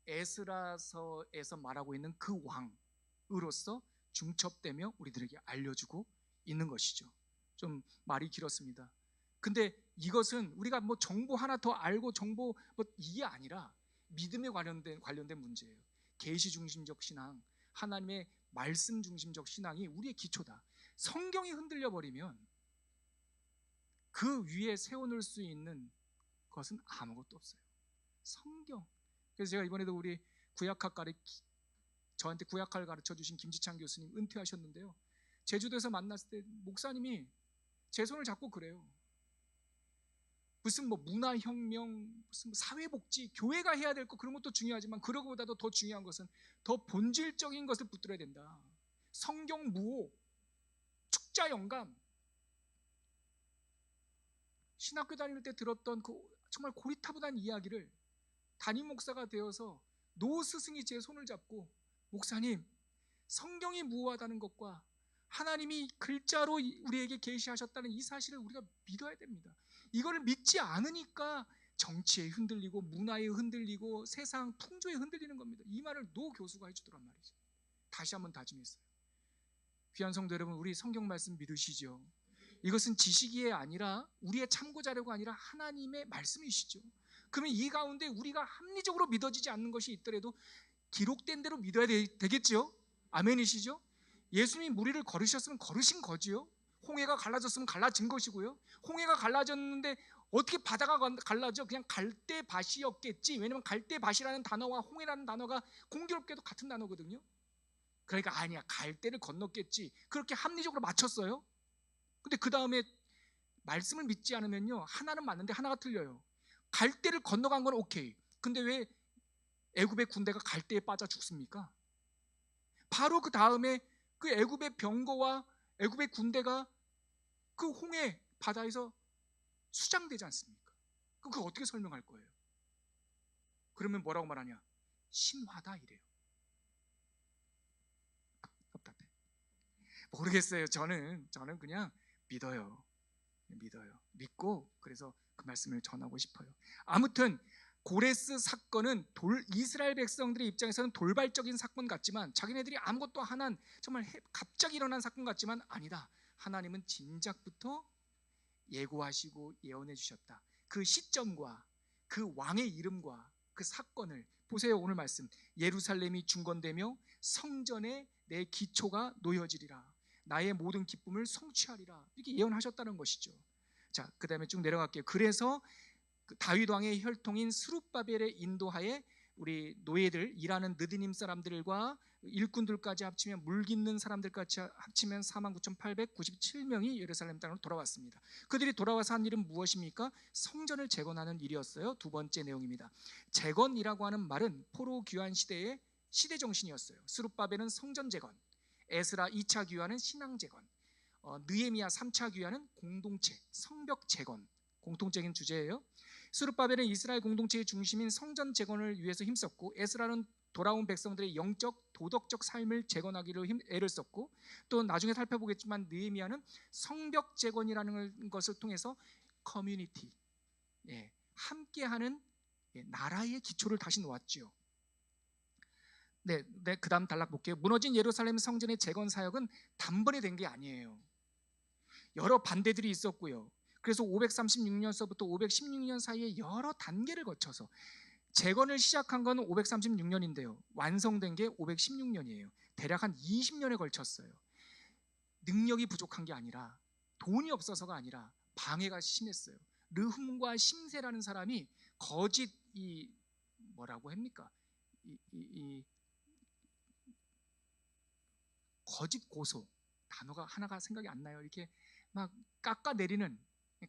에스라서에서 말하고 있는 그 왕으로서 중첩되며 우리들에게 알려주고 있는 것이죠. 좀 말이 길었습니다. 근데 이것은 우리가 뭐 정보 하나 더 알고 정보 이게 아니라 믿음에 관련된 문제예요. 계시 중심적 신앙, 하나님의 말씀 중심적 신앙이 우리의 기초다. 성경이 흔들려 버리면 그 위에 세워놓을 수 있는 것은 아무것도 없어요. 성경. 그래서 제가 이번에도 우리 저한테 구약학을 가르쳐 주신 김지창 교수님 은퇴하셨는데요, 제주도에서 만났을 때 목사님이 제 손을 잡고 그래요. 무슨 문화혁명, 무슨 사회복지, 교회가 해야 될 거 그런 것도 중요하지만 그러고보다도 더 중요한 것은 더 본질적인 것을 붙들어야 된다. 성경 무호, 축자 영감. 신학교 다닐 때 들었던 그 정말 고리타분한 이야기를 담임 목사가 되어서 노 스승이 제 손을 잡고, 목사님, 성경이 무호하다는 것과 하나님이 글자로 우리에게 계시하셨다는 이 사실을 우리가 믿어야 됩니다. 이거를 믿지 않으니까 정치에 흔들리고 문화에 흔들리고 세상 풍조에 흔들리는 겁니다. 이 말을 노 교수가 해주더란 말이죠. 다시 한번 다짐했어요. 귀한 성도 여러분, 우리 성경 말씀 믿으시죠? 이것은 지식이 아니라 우리의 참고 자료가 아니라 하나님의 말씀이시죠. 그러면 이 가운데 우리가 합리적으로 믿어지지 않는 것이 있더라도 기록된 대로 믿어야 되겠죠? 아멘이시죠? 예수님이 무리를 걸으셨으면 걸으신 거지요. 홍해가 갈라졌으면 갈라진 것이고요. 홍해가 갈라졌는데 어떻게 바다가 갈라져? 그냥 갈대밭이었겠지. 왜냐하면 갈대밭이라는 단어와 홍해라는 단어가 공교롭게도 같은 단어거든요. 그러니까 아니야, 갈대를 건넜겠지. 그렇게 합리적으로 맞췄어요. 근데 그 다음에 말씀을 믿지 않으면요, 하나는 맞는데 하나가 틀려요. 갈대를 건너간 건 오케이. 근데 왜 애굽의 군대가 갈대에 빠져 죽습니까? 바로 그 다음에 그 애굽의 병거와 애굽의 군대가 그 홍해 바다에서 수장되지 않습니까? 그거 어떻게 설명할 거예요? 그러면 뭐라고 말하냐? 신화다 이래요. 답답해. 모르겠어요. 저는 그냥 믿어요. 믿고 그래서 그 말씀을 전하고 싶어요. 아무튼 고레스 사건은 이스라엘 백성들의 입장에서는 돌발적인 사건 같지만, 자기네들이 아무것도 안 한 정말 갑자기 일어난 사건 같지만 아니다. 하나님은 진작부터 예고하시고 예언해 주셨다. 그 시점과 그 왕의 이름과 그 사건을 보세요. 오늘 말씀, 예루살렘이 중건되며 성전에 내 기초가 놓여지리라. 나의 모든 기쁨을 성취하리라. 이렇게 예언하셨다는 것이죠. 자, 그 다음에 쭉 내려갈게요. 그래서 다윗 왕의 혈통인 스룹바벨의 인도하에 우리 노예들, 일하는 느디님 사람들과 일꾼들까지 합치면, 물깃는 사람들까지 합치면 49,897명이 예루살렘 땅으로 돌아왔습니다. 그들이 돌아와서 한 일은 무엇입니까? 성전을 재건하는 일이었어요. 두 번째 내용입니다. 재건이라고 하는 말은 포로 귀환 시대의 시대 정신이었어요. 스룹바벨은 성전 재건, 에스라 2차 귀환은 신앙 재건, 느헤미야 3차 귀환은 공동체, 성벽 재건, 공통적인 주제예요. 스룹바벨은 이스라엘 공동체의 중심인 성전 재건을 위해서 힘썼고, 에스라는 돌아온 백성들의 영적 도덕적 삶을 재건하기로 애를 썼고, 또 나중에 살펴보겠지만 느헤미야는 성벽 재건이라는 것을 통해서 커뮤니티, 함께하는 나라의 기초를 다시 놓았지요. 네, 그 다음 단락 볼게요. 무너진 예루살렘 성전의 재건 사역은 단번에 된 게 아니에요. 여러 반대들이 있었고요. 그래서 536년서부터 516년 사이에 여러 단계를 거쳐서 재건을 시작한 건 536년인데요. 완성된 게 516년이에요. 대략 한 20년에 걸쳤어요. 능력이 부족한 게 아니라, 돈이 없어서가 아니라 방해가 심했어요. 르훔과 심세라는 사람이 거짓 뭐라고 합니까? 거짓 고소, 단어가 하나가 생각이 안 나요. 이렇게 막 깎아내리는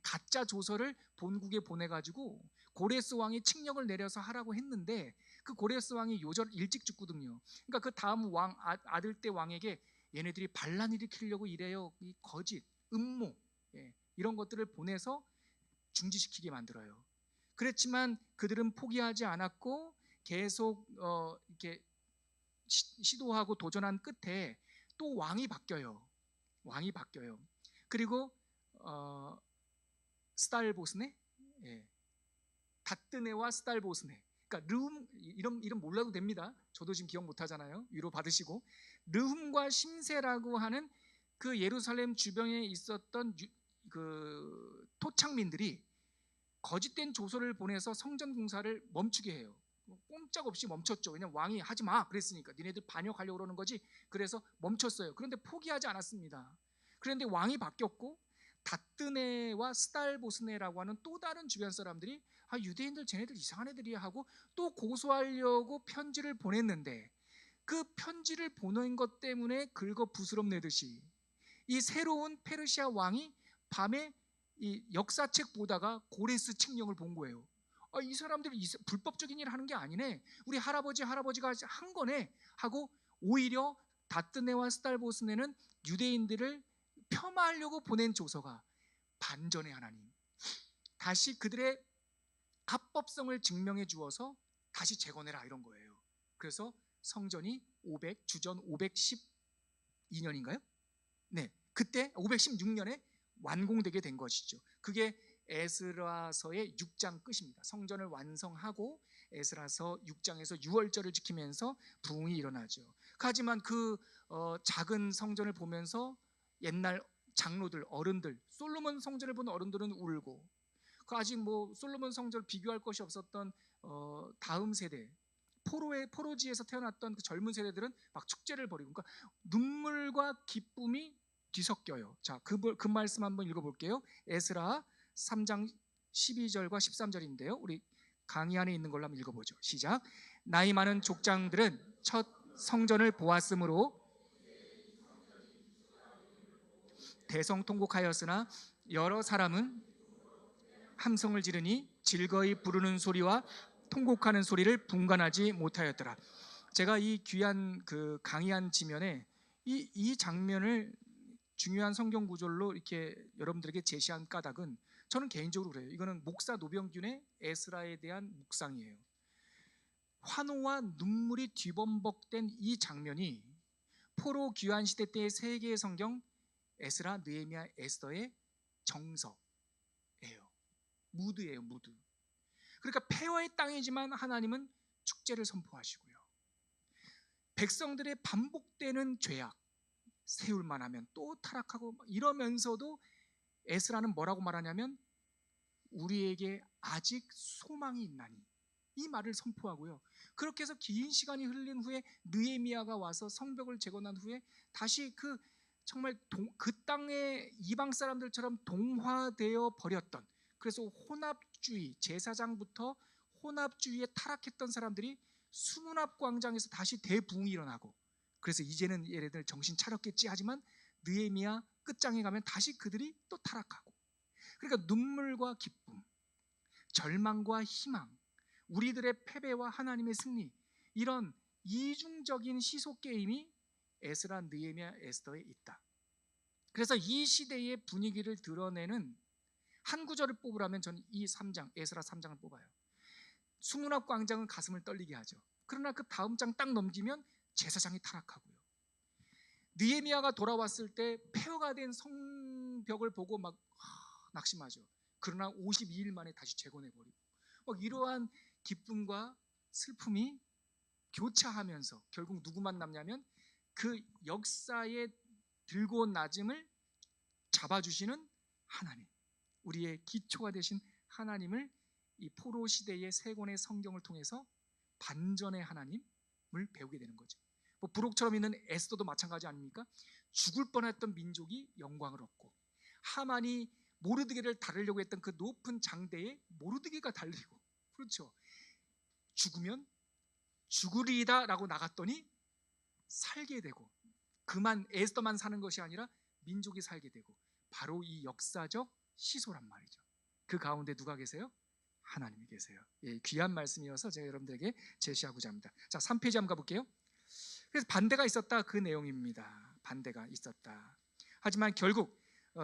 가짜 조서를 본국에 보내가지고 고레스 왕이 칙령을 내려서 하라고 했는데, 그 고레스 왕이 요절 일찍 죽거든요. 그러니까 그 다음 왕 아들 때 왕에게 얘네들이 반란 일으키려고 이래요. 이 거짓, 음모, 이런 것들을 보내서 중지시키게 만들어요. 그랬지만 그들은 포기하지 않았고 계속 이렇게 시도하고 도전한 끝에 또 왕이 바뀌어요. 그리고 스탈보스네, 다뜨네와 스탈보스네. 그러니까 르훔, 이름 몰라도 됩니다. 저도 지금 기억 못하잖아요. 위로 받으시고. 르훔과 심세라고 하는 그 예루살렘 주변에 있었던 그 토착민들이 거짓된 조서를 보내서 성전 공사를 멈추게 해요. 꼼짝없이 멈췄죠. 그냥 왕이 하지 마 그랬으니까, 니네들 반역하려고 그러는 거지. 그래서 멈췄어요. 그런데 포기하지 않았습니다. 그런데 왕이 바뀌었고, 다뜨네와 스탈보스네라고 하는 또 다른 주변 사람들이 유대인들 쟤네들 이상한 애들이야 하고 또 고소하려고 편지를 보냈는데, 그 편지를 보낸 것 때문에 긁어 부스럼 내듯이 이 새로운 페르시아 왕이 밤에 이 역사책 보다가 고레스 칙령을 본 거예요. 이 사람들이 불법적인 일을 하는 게 아니네, 우리 할아버지가 한 거네 하고, 오히려 다뜨네와 스탈보스네는 유대인들을 폄하하려고 보낸 조서가 반전의 하나님, 다시 그들의 합법성을 증명해 주어서 다시 재건해라 이런 거예요. 그래서 성전이 주전 512년인가요? 네, 그때 516년에 완공되게 된 것이죠. 그게 에스라서의 6장 끝입니다. 성전을 완성하고 에스라서 6장에서 유월절을 지키면서 부흥이 일어나죠. 하지만 그 작은 성전을 보면서 옛날 장로들, 어른들, 솔로몬 성전을 본 어른들은 울고, 그 아직 뭐 솔로몬 성전을 비교할 것이 없었던 다음 세대, 포로지에서 태어났던 그 젊은 세대들은 막 축제를 벌이고, 그러니까 눈물과 기쁨이 뒤섞여요. 자, 그 말씀 한번 읽어볼게요. 에스라 3장 12절과 13절인데요. 우리 강의 안에 있는 걸로 한번 읽어보죠. 시작. 나이 많은 족장들은 첫 성전을 보았으므로 대성통곡하였으나 여러 사람은 함성을 지르니 즐거이 부르는 소리와 통곡하는 소리를 분간하지 못하였더라. 제가 이 귀한 그 강의한 지면에 이 장면을 중요한 성경 구절로 이렇게 여러분들에게 제시한 까닭은 저는 개인적으로 그래요. 이거는 목사 노병균의 에스라에 대한 묵상이에요. 환호와 눈물이 뒤범벅된 이 장면이 포로 귀환 시대 때의 세 개의 성경 에스라, 느헤미야, 에스더의 정서예요. 무드예요, 무드. 그러니까 폐허의 땅이지만 하나님은 축제를 선포하시고요. 백성들의 반복되는 죄악, 세울만 하면 또 타락하고 이러면서도 에스라는 뭐라고 말하냐면 우리에게 아직 소망이 있나니 이 말을 선포하고요. 그렇게 해서 긴 시간이 흘린 후에 느헤미야가 와서 성벽을 재건한 후에 다시 정말 그 땅의 이방 사람들처럼 동화되어 버렸던, 그래서 혼합주의, 제사장부터 혼합주의에 타락했던 사람들이 수문합 광장에서 다시 대부흥이 일어나고, 그래서 이제는 얘네들 정신 차렸겠지 하지만 느헤미야 끝장에 가면 다시 그들이 또 타락하고, 그러니까 눈물과 기쁨, 절망과 희망, 우리들의 패배와 하나님의 승리, 이런 이중적인 시소 게임이 에스라, 느헤미야, 에스더에 있다. 그래서 이 시대의 분위기를 드러내는 한 구절을 뽑으라면 저는 이 3장, 에스라 3장을 뽑아요. 수문합 광장은 가슴을 떨리게 하죠. 그러나 그 다음 장 딱 넘기면 제사장이 타락하고요. 느헤미야가 돌아왔을 때 폐허가 된 성벽을 보고 막 낙심하죠. 그러나 52일 만에 다시 재건해버리고, 이러한 기쁨과 슬픔이 교차하면서 결국 누구만 남냐면 그 역사의 들고 온 낮음을 잡아주시는 하나님, 우리의 기초가 되신 하나님을 이 포로 시대의 세 권의 성경을 통해서 반전의 하나님을 배우게 되는 거죠. 부록처럼 있는 에스더도 마찬가지 아닙니까? 죽을 뻔했던 민족이 영광을 얻고, 하만이 모르드게를 다루려고 했던 그 높은 장대에 모르드게가 달리고, 그렇죠, 죽으면 죽으리이다 라고 나갔더니 살게 되고, 그만 에스더만 사는 것이 아니라 민족이 살게 되고, 바로 이 역사적 시소란 말이죠. 그 가운데 누가 계세요? 하나님이 계세요. 예, 귀한 말씀이어서 제가 여러분들에게 제시하고자 합니다. 자, 3페이지 한번 가볼게요. 그래서 반대가 있었다, 그 내용입니다. 반대가 있었다. 하지만 결국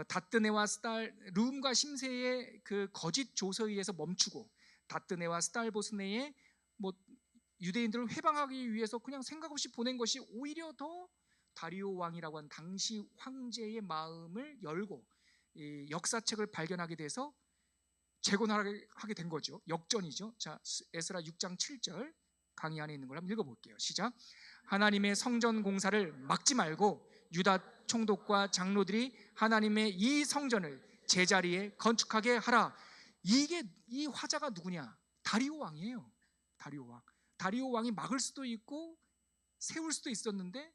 다뜨네와 스달, 룸과 심세의 그 거짓 조서에 의해서 멈추고, 다뜨네와 스달보스네의 유대인들을 회방하기 위해서 그냥 생각 없이 보낸 것이 오히려 더 다리오 왕이라고 하는 당시 황제의 마음을 열고 이 역사책을 발견하게 돼서 재건하게 된 거죠. 역전이죠. 자, 에스라 6장 7절 강의 안에 있는 걸 한번 읽어볼게요. 시작. 하나님의 성전 공사를 막지 말고 유다 총독과 장로들이 하나님의 이 성전을 제자리에 건축하게 하라. 이 화자가 누구냐? 다리오 왕이에요. 다리오 왕. 다리오 왕이 막을 수도 있고 세울 수도 있었는데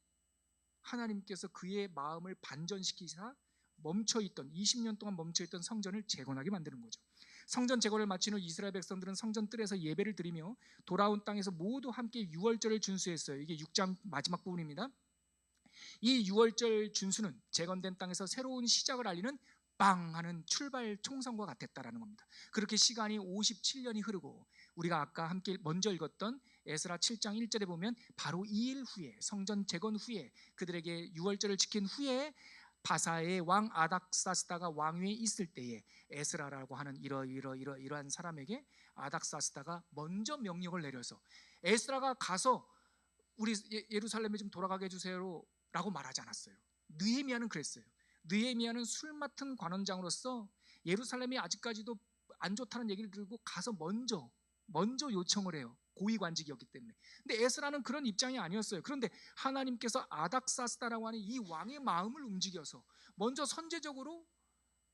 하나님께서 그의 마음을 반전시키사 멈춰있던 20년 동안 멈춰있던 성전을 재건하게 만드는 거죠. 성전 재건을 마친 후 이스라엘 백성들은 성전 뜰에서 예배를 드리며 돌아온 땅에서 모두 함께 유월절을 준수했어요. 이게 6장 마지막 부분입니다. 이 유월절 준수는 재건된 땅에서 새로운 시작을 알리는 빵 하는 출발 총성과 같았다라는 겁니다. 그렇게 시간이 57년이 흐르고 우리가 아까 함께 먼저 읽었던 에스라 7장 1절에 보면 바로 2일 후에, 성전 재건 후에, 그들에게 유월절을 지킨 후에 바사의 왕 아닥사스다가 왕위에 있을 때에 에스라라고 하는 이러한 사람에게 아닥사스다가 먼저 명령을 내려서 에스라가 가서 우리 예루살렘에 좀 돌아가게 해주세요 라고 말하지 않았어요. 느헤미야는 그랬어요. 느헤미야는 술 맡은 관원장으로서 예루살렘이 아직까지도 안 좋다는 얘기를 들고 가서 먼저 요청을 해요. 고위관직이었기 때문에. 근데 에스라는 그런 입장이 아니었어요. 그런데 하나님께서 아닥사스다라고 하는 이 왕의 마음을 움직여서 먼저 선제적으로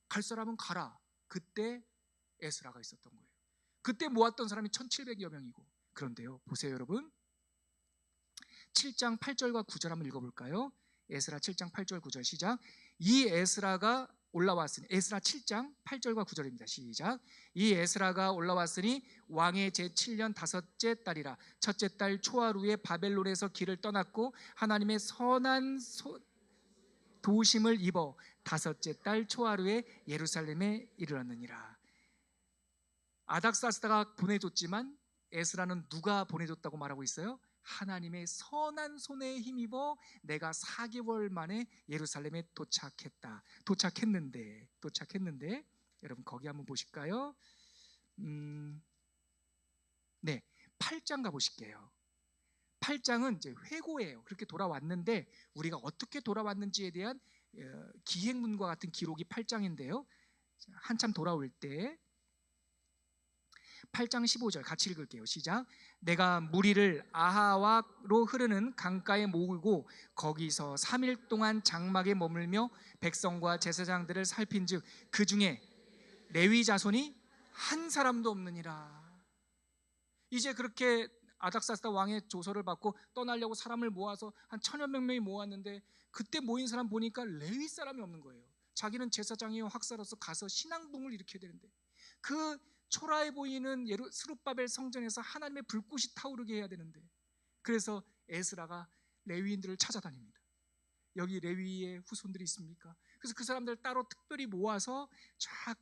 갈 사람은 가라. 그때 에스라가 있었던 거예요. 그때 모았던 사람이 1700여 명이고. 그런데요, 보세요 여러분, 7장 8절과 9절 한번 읽어볼까요? 에스라 7장 8절 9절 시작. 이 에스라가 올라왔으니, 에스라 7장 8절과 9절입니다. 시작. 이 에스라가 올라왔으니 왕의 제7년 다섯째 달이라. 첫째 달 초하루에 바벨론에서 길을 떠났고 하나님의 선한 도심을 입어 다섯째 달 초하루에 예루살렘에 이르렀느니라. 아닥사스다가 보내줬지만 에스라는 누가 보내줬다고 말하고 있어요? 하나님의 선한 손에 힘입어 내가 4개월 만에 예루살렘에 도착했는데 여러분 거기 한번 보실까요? 네, 8장 가보실게요. 8장은 이제 회고예요. 그렇게 돌아왔는데 우리가 어떻게 돌아왔는지에 대한 기행문과 같은 기록이 8장인데요. 한참 돌아올 때 8장 15절 같이 읽을게요. 시작. 내가 무리를 아하와로 흐르는 강가에 모으고 거기서 3일 동안 장막에 머물며 백성과 제사장들을 살핀즉 그 중에 레위 자손이 한 사람도 없느니라. 이제 그렇게 아닥사스다 왕의 조서를 받고 떠나려고 사람을 모아서 한 1000여 명이 모았는데 그때 모인 사람 보니까 레위 사람이 없는 거예요. 자기는 제사장이요 학사로서 가서 신앙동을 일으켜야 되는데 그 초라해 보이는 스룹바벨 성전에서 하나님의 불꽃이 타오르게 해야 되는데, 그래서 에스라가 레위인들을 찾아다닙니다. 여기 레위의 후손들이 있습니까? 그래서 그 사람들 따로 특별히 모아서 쫙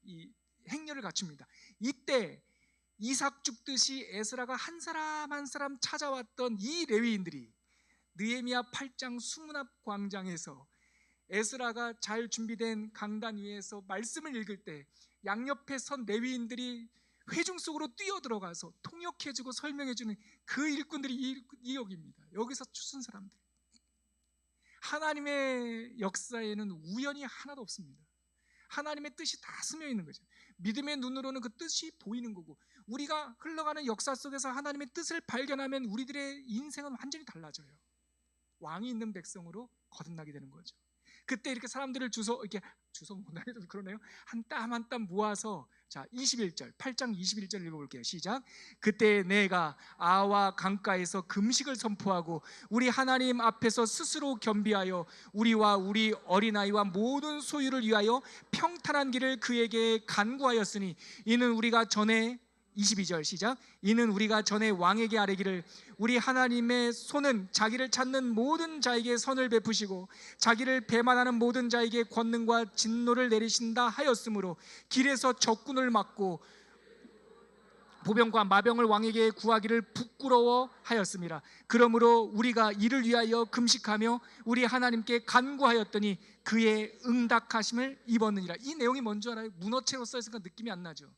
이 행렬을 갖춥니다. 이때 이삭 죽듯이 에스라가 한 사람 한 사람 찾아왔던 이 레위인들이 느헤미야 8장 수문 앞 광장에서 에스라가 잘 준비된 강단 위에서 말씀을 읽을 때 양옆에 선 레위인들이 회중 속으로 뛰어들어가서 통역해주고 설명해주는 그 일꾼들이 이 여기입니다. 여기서 추순 사람들. 하나님의 역사에는 우연이 하나도 없습니다. 하나님의 뜻이 다 스며 있는 거죠. 믿음의 눈으로는 그 뜻이 보이는 거고, 우리가 흘러가는 역사 속에서 하나님의 뜻을 발견하면 우리들의 인생은 완전히 달라져요. 왕이 있는 백성으로 거듭나게 되는 거죠. 그때 이렇게 사람들을 주워 못하게 좀 그러네요. 한 땀 한 땀 모아서, 자 21절 8장 21절 읽어볼게요. 시작. 그때 내가 아와 강가에서 금식을 선포하고 우리 하나님 앞에서 스스로 겸비하여 우리와 우리 어린아이와 모든 소유를 위하여 평탄한 길을 그에게 간구하였으니 이는 우리가 전에 22절 시작. 이는 우리가 전에 왕에게 아뢰기를 우리 하나님의 손은 자기를 찾는 모든 자에게 선을 베푸시고 자기를 배만하는 모든 자에게 권능과 진노를 내리신다 하였으므로 길에서 적군을 막고 보병과 마병을 왕에게 구하기를 부끄러워 하였습니다. 그러므로 우리가 이를 위하여 금식하며 우리 하나님께 간구하였더니 그의 응답하심을 입었느니라. 이 내용이 뭔지 알아요? 문어체로 써있으니까 느낌이 안 나죠.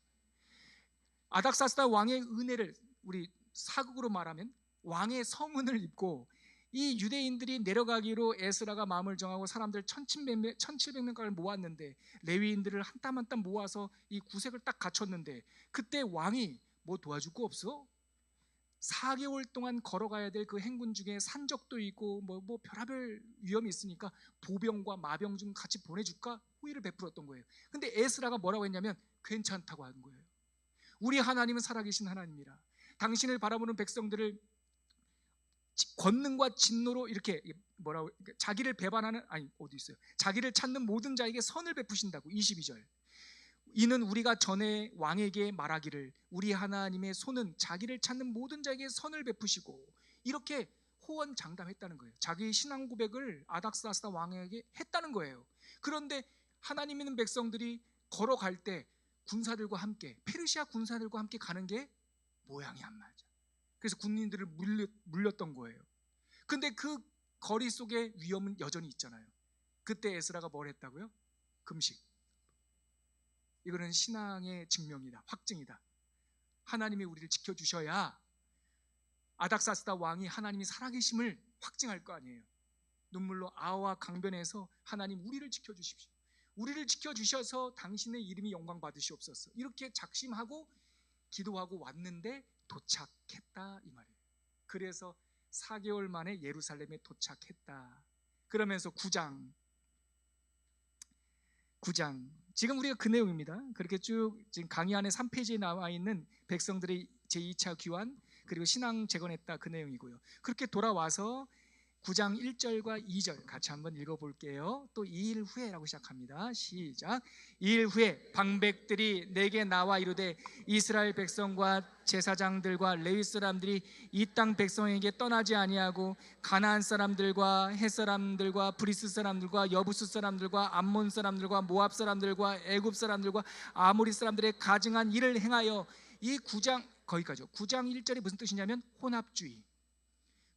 아닥사스다 왕의 은혜를, 우리 사극으로 말하면 왕의 성은을 입고 이 유대인들이 내려가기로 에스라가 마음을 정하고 사람들 1700명가를 모았는데 레위인들을 한 땀 한 땀 모아서 이 구색을 딱 갖췄는데 그때 왕이 뭐 도와줄 거 없어? 4개월 동안 걸어가야 될 그 행군 중에 산적도 있고 뭐 별하별 위험이 있으니까 보병과 마병 좀 같이 보내줄까? 호의를 베풀었던 거예요. 근데 에스라가 뭐라고 했냐면 괜찮다고 하는 거예요. 우리 하나님은 살아계신 하나님이라 당신을 바라보는 백성들을 권능과 진노로 이렇게 자기를 배반하는, 어디 있어요? 자기를 찾는 모든 자에게 선을 베푸신다고. 22절. 이는 우리가 전에 왕에게 말하기를 우리 하나님의 손은 자기를 찾는 모든 자에게 선을 베푸시고, 이렇게 호언장담했다는 거예요. 자기의 신앙 고백을 아닥사스다 왕에게 했다는 거예요. 그런데 하나님 있는 백성들이 걸어갈 때 군사들과 함께, 페르시아 군사들과 함께 가는 게 모양이 안 맞아. 그래서 군인들을 물렸던 거예요. 근데 그 거리 속에 위험은 여전히 있잖아요. 그때 에스라가 뭘 했다고요? 금식. 이거는 신앙의 증명이다, 확증이다. 하나님이 우리를 지켜주셔야 아닥사스다 왕이 하나님이 살아계심을 확증할 거 아니에요. 눈물로 아와 강변에서 하나님 우리를 지켜주십시오, 우리를 지켜주셔서 당신의 이름이 영광 받으시옵소서, 이렇게 작심하고 기도하고 왔는데 도착했다 이 말이에요. 그래서 4개월 만에 예루살렘에 도착했다. 그러면서 9장 지금 우리가 그 내용입니다. 그렇게 쭉 지금 강의 안에 3페이지에 나와 있는 백성들의 제2차 귀환 그리고 신앙 재건했다 그 내용이고요. 그렇게 돌아와서 9장 1절과 2절 같이 한번 읽어볼게요. 또 2일 후에라고 시작합니다. 시작. 2일 후에 방백들이 내게 나와 이르되 이스라엘 백성과 제사장들과 레위 사람들이 이 땅 백성에게 떠나지 아니하고 가나안 사람들과 헷 사람들과 브리스 사람들과 여부스 사람들과 암몬 사람들과 모압 사람들과 애굽 사람들과 아모리 사람들의 가증한 일을 행하여, 이 9장 거기까지요. 9장 1절이 무슨 뜻이냐면 혼합주의.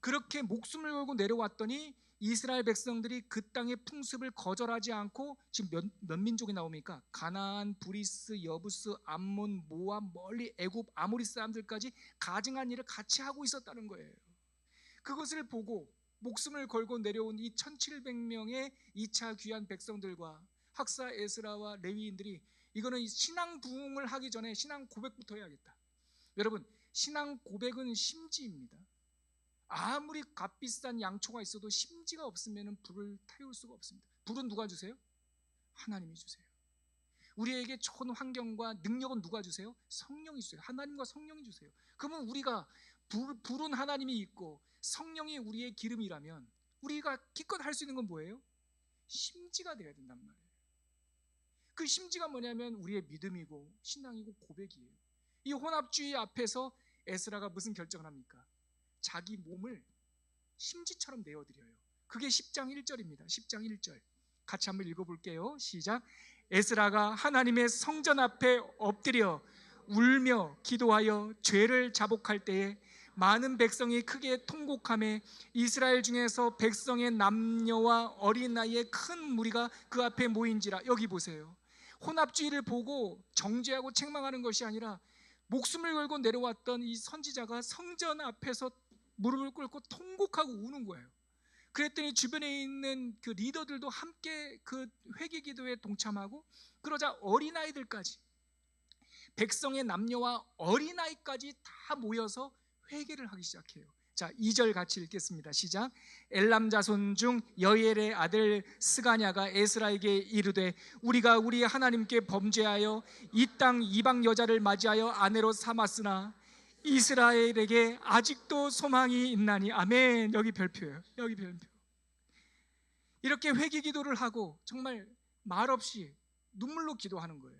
그렇게 목숨을 걸고 내려왔더니 이스라엘 백성들이 그 땅의 풍습을 거절하지 않고 지금 몇 민족이 나옵니까? 가나안, 브리스, 여부스, 암몬, 모압, 멀리 애굽, 아모리 사람들까지 가증한 일을 같이 하고 있었다는 거예요. 그것을 보고 목숨을 걸고 내려온 이 1700명의 2차 귀한 백성들과 학사 에스라와 레위인들이 이거는 신앙 부흥을 하기 전에 신앙 고백부터 해야겠다. 여러분, 신앙 고백은 심지입니다. 아무리 값비싼 양초가 있어도 심지가 없으면 불을 태울 수가 없습니다. 불은 누가 주세요? 하나님이 주세요. 우리에게 좋은 환경과 능력은 누가 주세요? 성령이 주세요. 하나님과 성령이 주세요. 그러면 우리가 불은 하나님이 있고 성령이 우리의 기름이라면 우리가 기껏 할 수 있는 건 뭐예요? 심지가 되어야 된단 말이에요. 그 심지가 뭐냐면 우리의 믿음이고 신앙이고 고백이에요. 이 혼합주의 앞에서 에스라가 무슨 결정을 합니까? 자기 몸을 심지처럼 내어드려요. 그게 10장 1절입니다. 10장 1절 같이 한번 읽어볼게요. 시작. 에스라가 하나님의 성전 앞에 엎드려 울며 기도하여 죄를 자복할 때에 많은 백성이 크게 통곡하며 이스라엘 중에서 백성의 남녀와 어린아이의 큰 무리가 그 앞에 모인지라. 여기 보세요. 혼합주의를 보고 정죄하고 책망하는 것이 아니라 목숨을 걸고 내려왔던 이 선지자가 성전 앞에서 무릎을 꿇고 통곡하고 우는 거예요. 그랬더니 주변에 있는 그 리더들도 함께 그 회개 기도에 동참하고, 그러자 어린아이들까지, 백성의 남녀와 어린아이까지 다 모여서 회개를 하기 시작해요. 자, 2절 같이 읽겠습니다. 시작. 엘람 자손 중 여엘의 아들 스가냐가 에스라에게 이르되 우리가 우리 하나님께 범죄하여 이 땅 이방 여자를 맞이하여 아내로 삼았으나 이스라엘에게 아직도 소망이 있나니. 아멘. 여기 별표예요. 여기 별표. 이렇게 회개 기도를 하고 정말 말없이 눈물로 기도하는 거예요.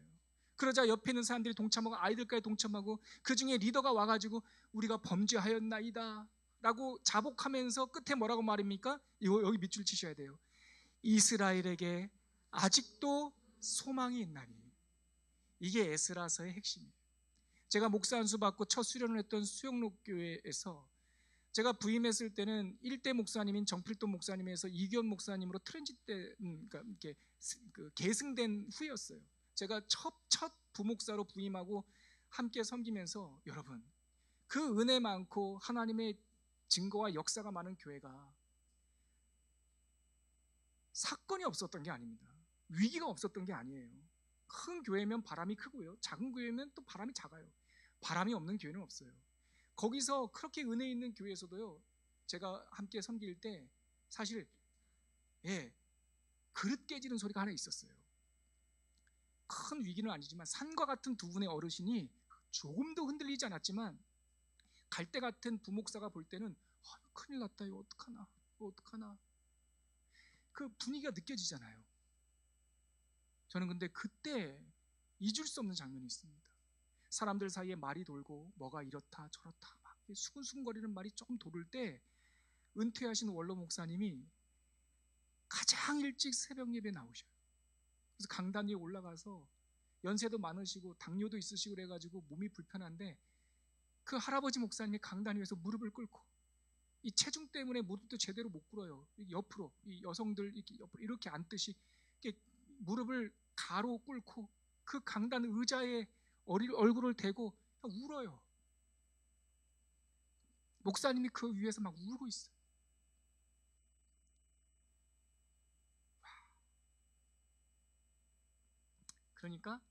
그러자 옆에 있는 사람들이 동참하고 아이들까지 동참하고 그 중에 리더가 와가지고 우리가 범죄하였나이다 라고 자복하면서 끝에 뭐라고 말입니까? 이거 여기 밑줄 치셔야 돼요. 이스라엘에게 아직도 소망이 있나니. 이게 에스라서의 핵심이에요. 제가 목사 안수 받고 첫 수련을 했던 수영록 교회에서 제가 부임했을 때는 1대 목사님인 정필돈 목사님에서 이기원 목사님으로 트랜짓 때 그러니까 이렇게 계승된 후였어요. 제가 첫 부목사로 부임하고 함께 섬기면서 여러분, 그 은혜 많고 하나님의 증거와 역사가 많은 교회가 사건이 없었던 게 아닙니다. 위기가 없었던 게 아니에요. 큰 교회면 바람이 크고요, 작은 교회면 또 바람이 작아요. 바람이 없는 교회는 없어요. 거기서 그렇게 은혜 있는 교회에서도요, 제가 함께 섬길 때 사실 그릇 깨지는 소리가 하나 있었어요. 큰 위기는 아니지만 산과 같은 두 분의 어르신이 조금도 흔들리지 않았지만 갈대 같은 부목사가 볼 때는 큰일 났다, 이거 어떡하나, 이거 어떡하나, 그 분위기가 느껴지잖아요. 저는 근데 그때 잊을 수 없는 장면이 있습니다. 사람들 사이에 말이 돌고 뭐가 이렇다 저렇다 막 수근수근거리는 말이 조금 도를 때 은퇴하신 원로 목사님이 가장 일찍 새벽 예배에 나오셔요. 그래서 강단 위에 올라가서 연세도 많으시고 당뇨도 있으시고 그래가지고 몸이 불편한데 그 할아버지 목사님이 강단 위에서 무릎을 꿇고, 이 체중 때문에 무릎도 제대로 못 꿇어요. 옆으로 이 여성들 이렇게 앉듯이 이렇게 무릎을 가로 꿇고 그 강단 의자에 얼굴을 대고 울어요. 목사님이 그 위에서 막 울고 있어요. 그러니까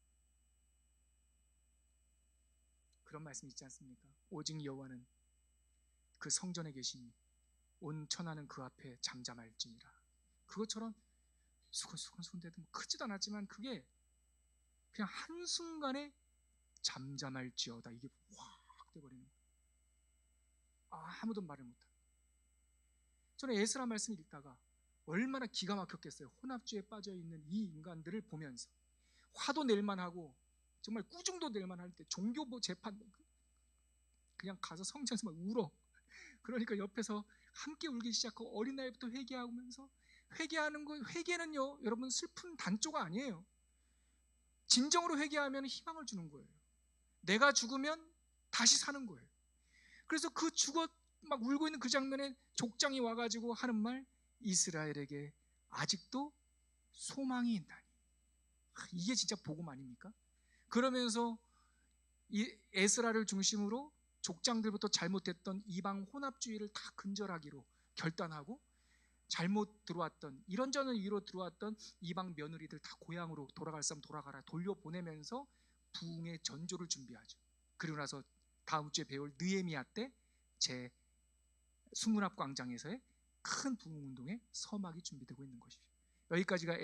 그런 말씀 있지 않습니까? 오직 여호와는 그 성전에 계시니 온 천하는 그 앞에 잠잠할지니라. 그것처럼 수근수근대도 크지도 않았지만 그게 그냥 한순간에 잠잠할지어다, 이게 확 돼버리는 거예요. 아무도 말을 못하고. 저는 에스라 말씀 읽다가 얼마나 기가 막혔겠어요. 혼합주의에 빠져있는 이 인간들을 보면서 화도 낼만 하고 정말 꾸중도 낼만 할 때 종교 재판 그냥 가서 성전에서 막 울어. 그러니까 옆에서 함께 울기 시작하고 어린아이부터 회개하면서, 회개하는 거, 회개는요 여러분 슬픈 단조가 아니에요. 진정으로 회개하면 희망을 주는 거예요. 내가 죽으면 다시 사는 거예요. 그래서 그 막 울고 있는 그 장면에 족장이 와가지고 하는 말, 이스라엘에게 아직도 소망이 있나니. 이게 진짜 복음 아닙니까? 그러면서 이 에스라를 중심으로 족장들부터 잘못했던 이방 혼합주의를 다 근절하기로 결단하고, 잘못 들어왔던, 이런저런 이유로 들어왔던 이방 며느리들 다 고향으로 돌아갈 사람 돌아가라 돌려보내면서 부흥의 전조를 준비하죠. 그리고 나서 다음 주에 배울 느헤미야 때 제 수문앞 광장에서의 큰 부흥운동의 서막이 준비되고 있는 것이죠. 여기까지가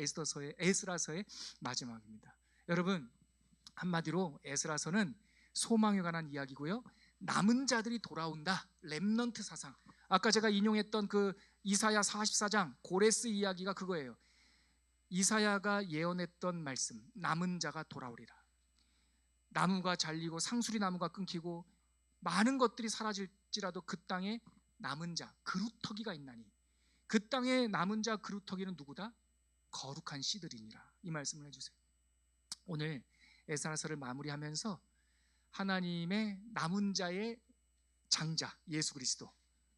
에스라서의 마지막입니다. 여러분, 한마디로 에스라서는 소망에 관한 이야기고요, 남은 자들이 돌아온다, 렘넌트 사상. 아까 제가 인용했던 그 이사야 44장 고레스 이야기가 그거예요. 이사야가 예언했던 말씀, 남은 자가 돌아오리라. 나무가 잘리고 상수리 나무가 끊기고 많은 것들이 사라질지라도 그 땅에 남은 자, 그루터기가 있나니. 그 땅에 남은 자 그루터기는 누구다? 거룩한 씨들이니라. 이 말씀을 해주세요. 오늘 에스라서를 마무리하면서 하나님의 남은 자의 장자 예수 그리스도,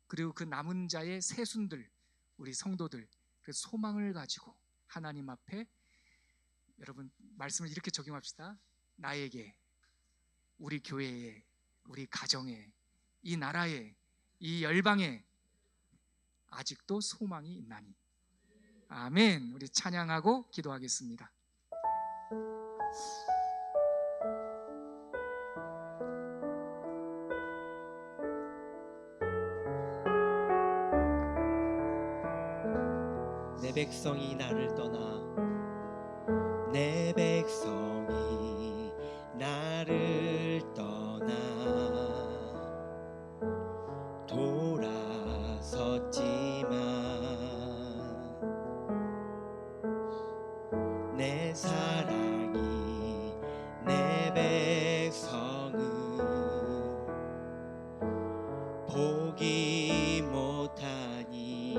그리고 그 남은 자의 세순들, 우리 성도들, 그 소망을 가지고 하나님 앞에, 여러분 말씀을 이렇게 적용합시다. 나에게, 우리 교회에, 우리 가정에, 이 나라에, 이 열방에 아직도 소망이 있나니. 아멘. 우리 찬양하고 기도하겠습니다. 내 백성이 나를 떠나, 내 백성이 나를 떠나 돌아섰지만 내 사랑이 내 백성을 보기 못하니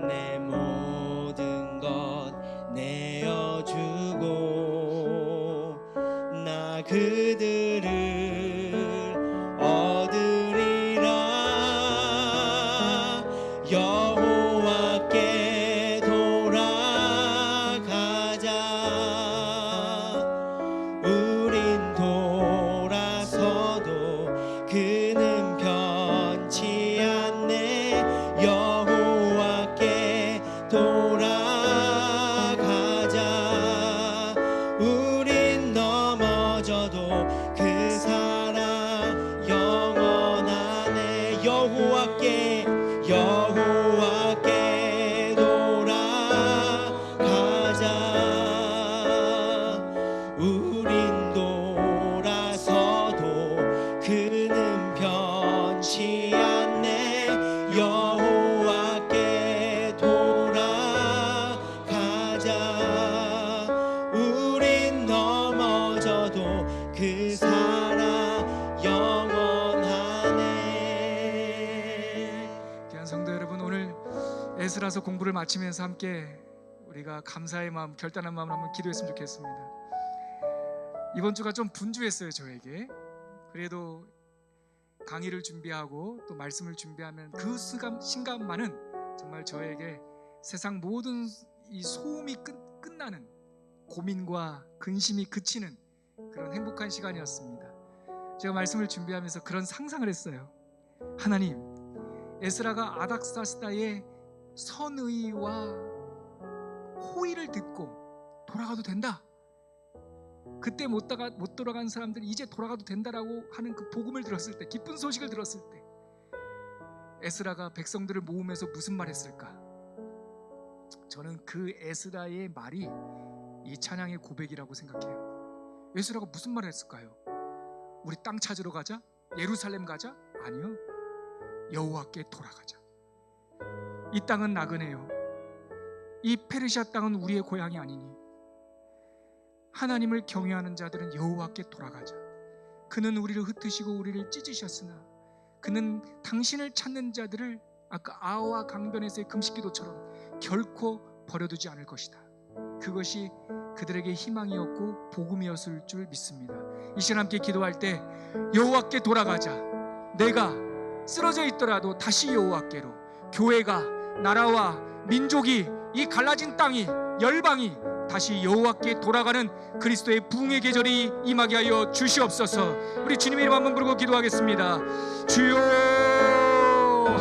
내 모든 것 내어주고 나 그들을 얻으리라. 여호와께 돌아가자. 우린 돌아서도 그는 변치 않네. 여호와께 돌아가자. 우린 넘어져도 그 사랑 영원하네. 여호와께 돌아가자. 우린 돌아서도 그는 변치 않네. 여호와께 돌아가자. 우린 넘어져도 그 사랑 영원하네. 귀한 성도 여러분, 오늘 에스라서 공부를 마치면서 함께 우리가 감사의 마음, 결단한 마음을 한번 기도했으면 좋겠습니다. 이번 주가 좀 분주했어요, 저에게. 그래도 강의를 준비하고 또 말씀을 준비하면 그 신감만은 정말 저에게 세상 모든 이 소음이 끝나는, 고민과 근심이 그치는 그런 행복한 시간이었습니다. 제가 말씀을 준비하면서 그런 상상을 했어요. 하나님, 에스라가 아닥사스다의 선의와 호의를 듣고 돌아가도 된다, 그때 못 돌아간 사람들이 이제 돌아가도 된다라고 하는 그 복음을 들었을 때, 기쁜 소식을 들었을 때 에스라가 백성들을 모으면서 무슨 말 했을까? 저는 그 에스라의 말이 이 찬양의 고백이라고 생각해요. 에스라가 무슨 말을 했을까요? 우리 땅 찾으러 가자? 예루살렘 가자? 아니요. 여호와께 돌아가자. 이 땅은 나그네요. 이 페르시아 땅은 우리의 고향이 아니니 하나님을 경외하는 자들은 여호와께 돌아가자. 그는 우리를 흩으시고 우리를 찢으셨으나 그는 당신을 찾는 자들을 아까 아와 강변에서의 금식기도처럼 결코 버려두지 않을 것이다. 그것이 그들에게 희망이었고 복음이었을 줄 믿습니다. 이 시간 함께 기도할 때 여호와께 돌아가자. 내가 쓰러져 있더라도 다시 여호와께로, 교회가, 나라와 민족이, 이 갈라진 땅이, 열방이 다시 여호와께 돌아가는 그리스도의 부흥의 계절이 임하게 하여 주시옵소서. 우리 주님의 이름 한번 부르고 기도하겠습니다. 주여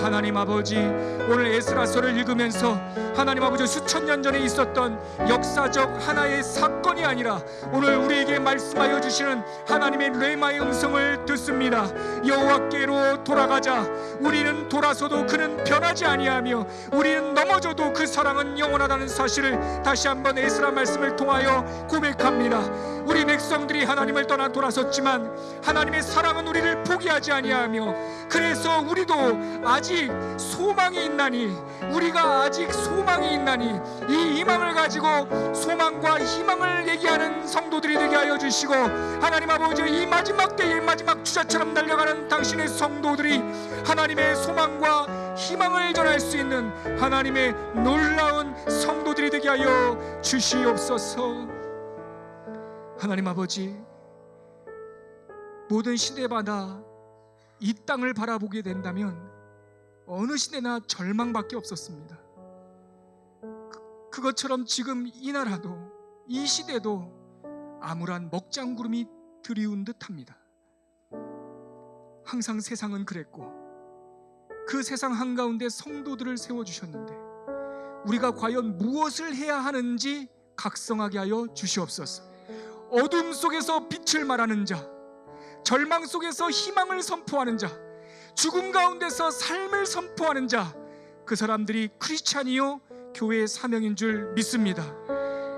하나님 아버지, 오늘 에스라서를 읽으면서 하나님 아버지 수천 년 전에 있었던 역사적 하나의 사건이 아니라 오늘 우리에게 말씀하여 주시는 하나님의 레마의 음성을 듣습니다. 여호와께로 돌아가자. 우리는 돌아서도 그는 변하지 아니하며 우리는 넘어져도 그 사랑은 영원하다는 사실을 다시 한번 에스라 말씀을 통하여 고백합니다. 우리 백성들이 하나님을 떠나 돌아섰지만 하나님의 사랑은 우리를 포기하지 아니하며, 그래서 우리도 아직 소망이 있나니, 우리가 아직 소망이 있나니 이 희망을 가지고 소망과 희망을 얘기하는 성도들이 되게 하여 주시고, 하나님 아버지 이 마지막 때의 마지막 주자처럼 달려가는 당신의 성도들이 하나님의 소망과 희망을 전할 수 있는 하나님의 놀라운 성도들이 되게 하여 주시옵소서. 하나님 아버지, 모든 시대마다 이 땅을 바라보게 된다면 어느 시대나 절망밖에 없었습니다. 그것처럼 지금 이 나라도, 이 시대도 암울한 먹장구름이 드리운 듯합니다. 항상 세상은 그랬고 그 세상 한가운데 성도들을 세워주셨는데 우리가 과연 무엇을 해야 하는지 각성하게 하여 주시옵소서. 어둠 속에서 빛을 말하는 자, 절망 속에서 희망을 선포하는 자, 죽음 가운데서 삶을 선포하는 자, 그 사람들이 크리스찬이요 교회의 사명인 줄 믿습니다.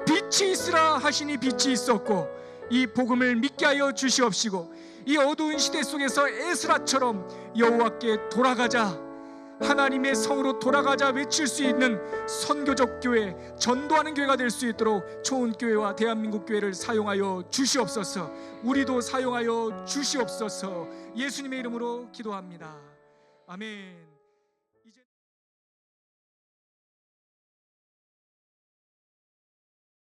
빛이 있으라 하시니 빛이 있었고 이 복음을 믿게 하여 주시옵시고, 이 어두운 시대 속에서 에스라처럼 여호와께 돌아가자, 하나님의 성으로 돌아가자 외칠 수 있는 선교적 교회, 전도하는 교회가 될 수 있도록 초원교회와 대한민국 교회를 사용하여 주시옵소서. 우리도 사용하여 주시옵소서. 예수님의 이름으로 기도합니다. 아멘.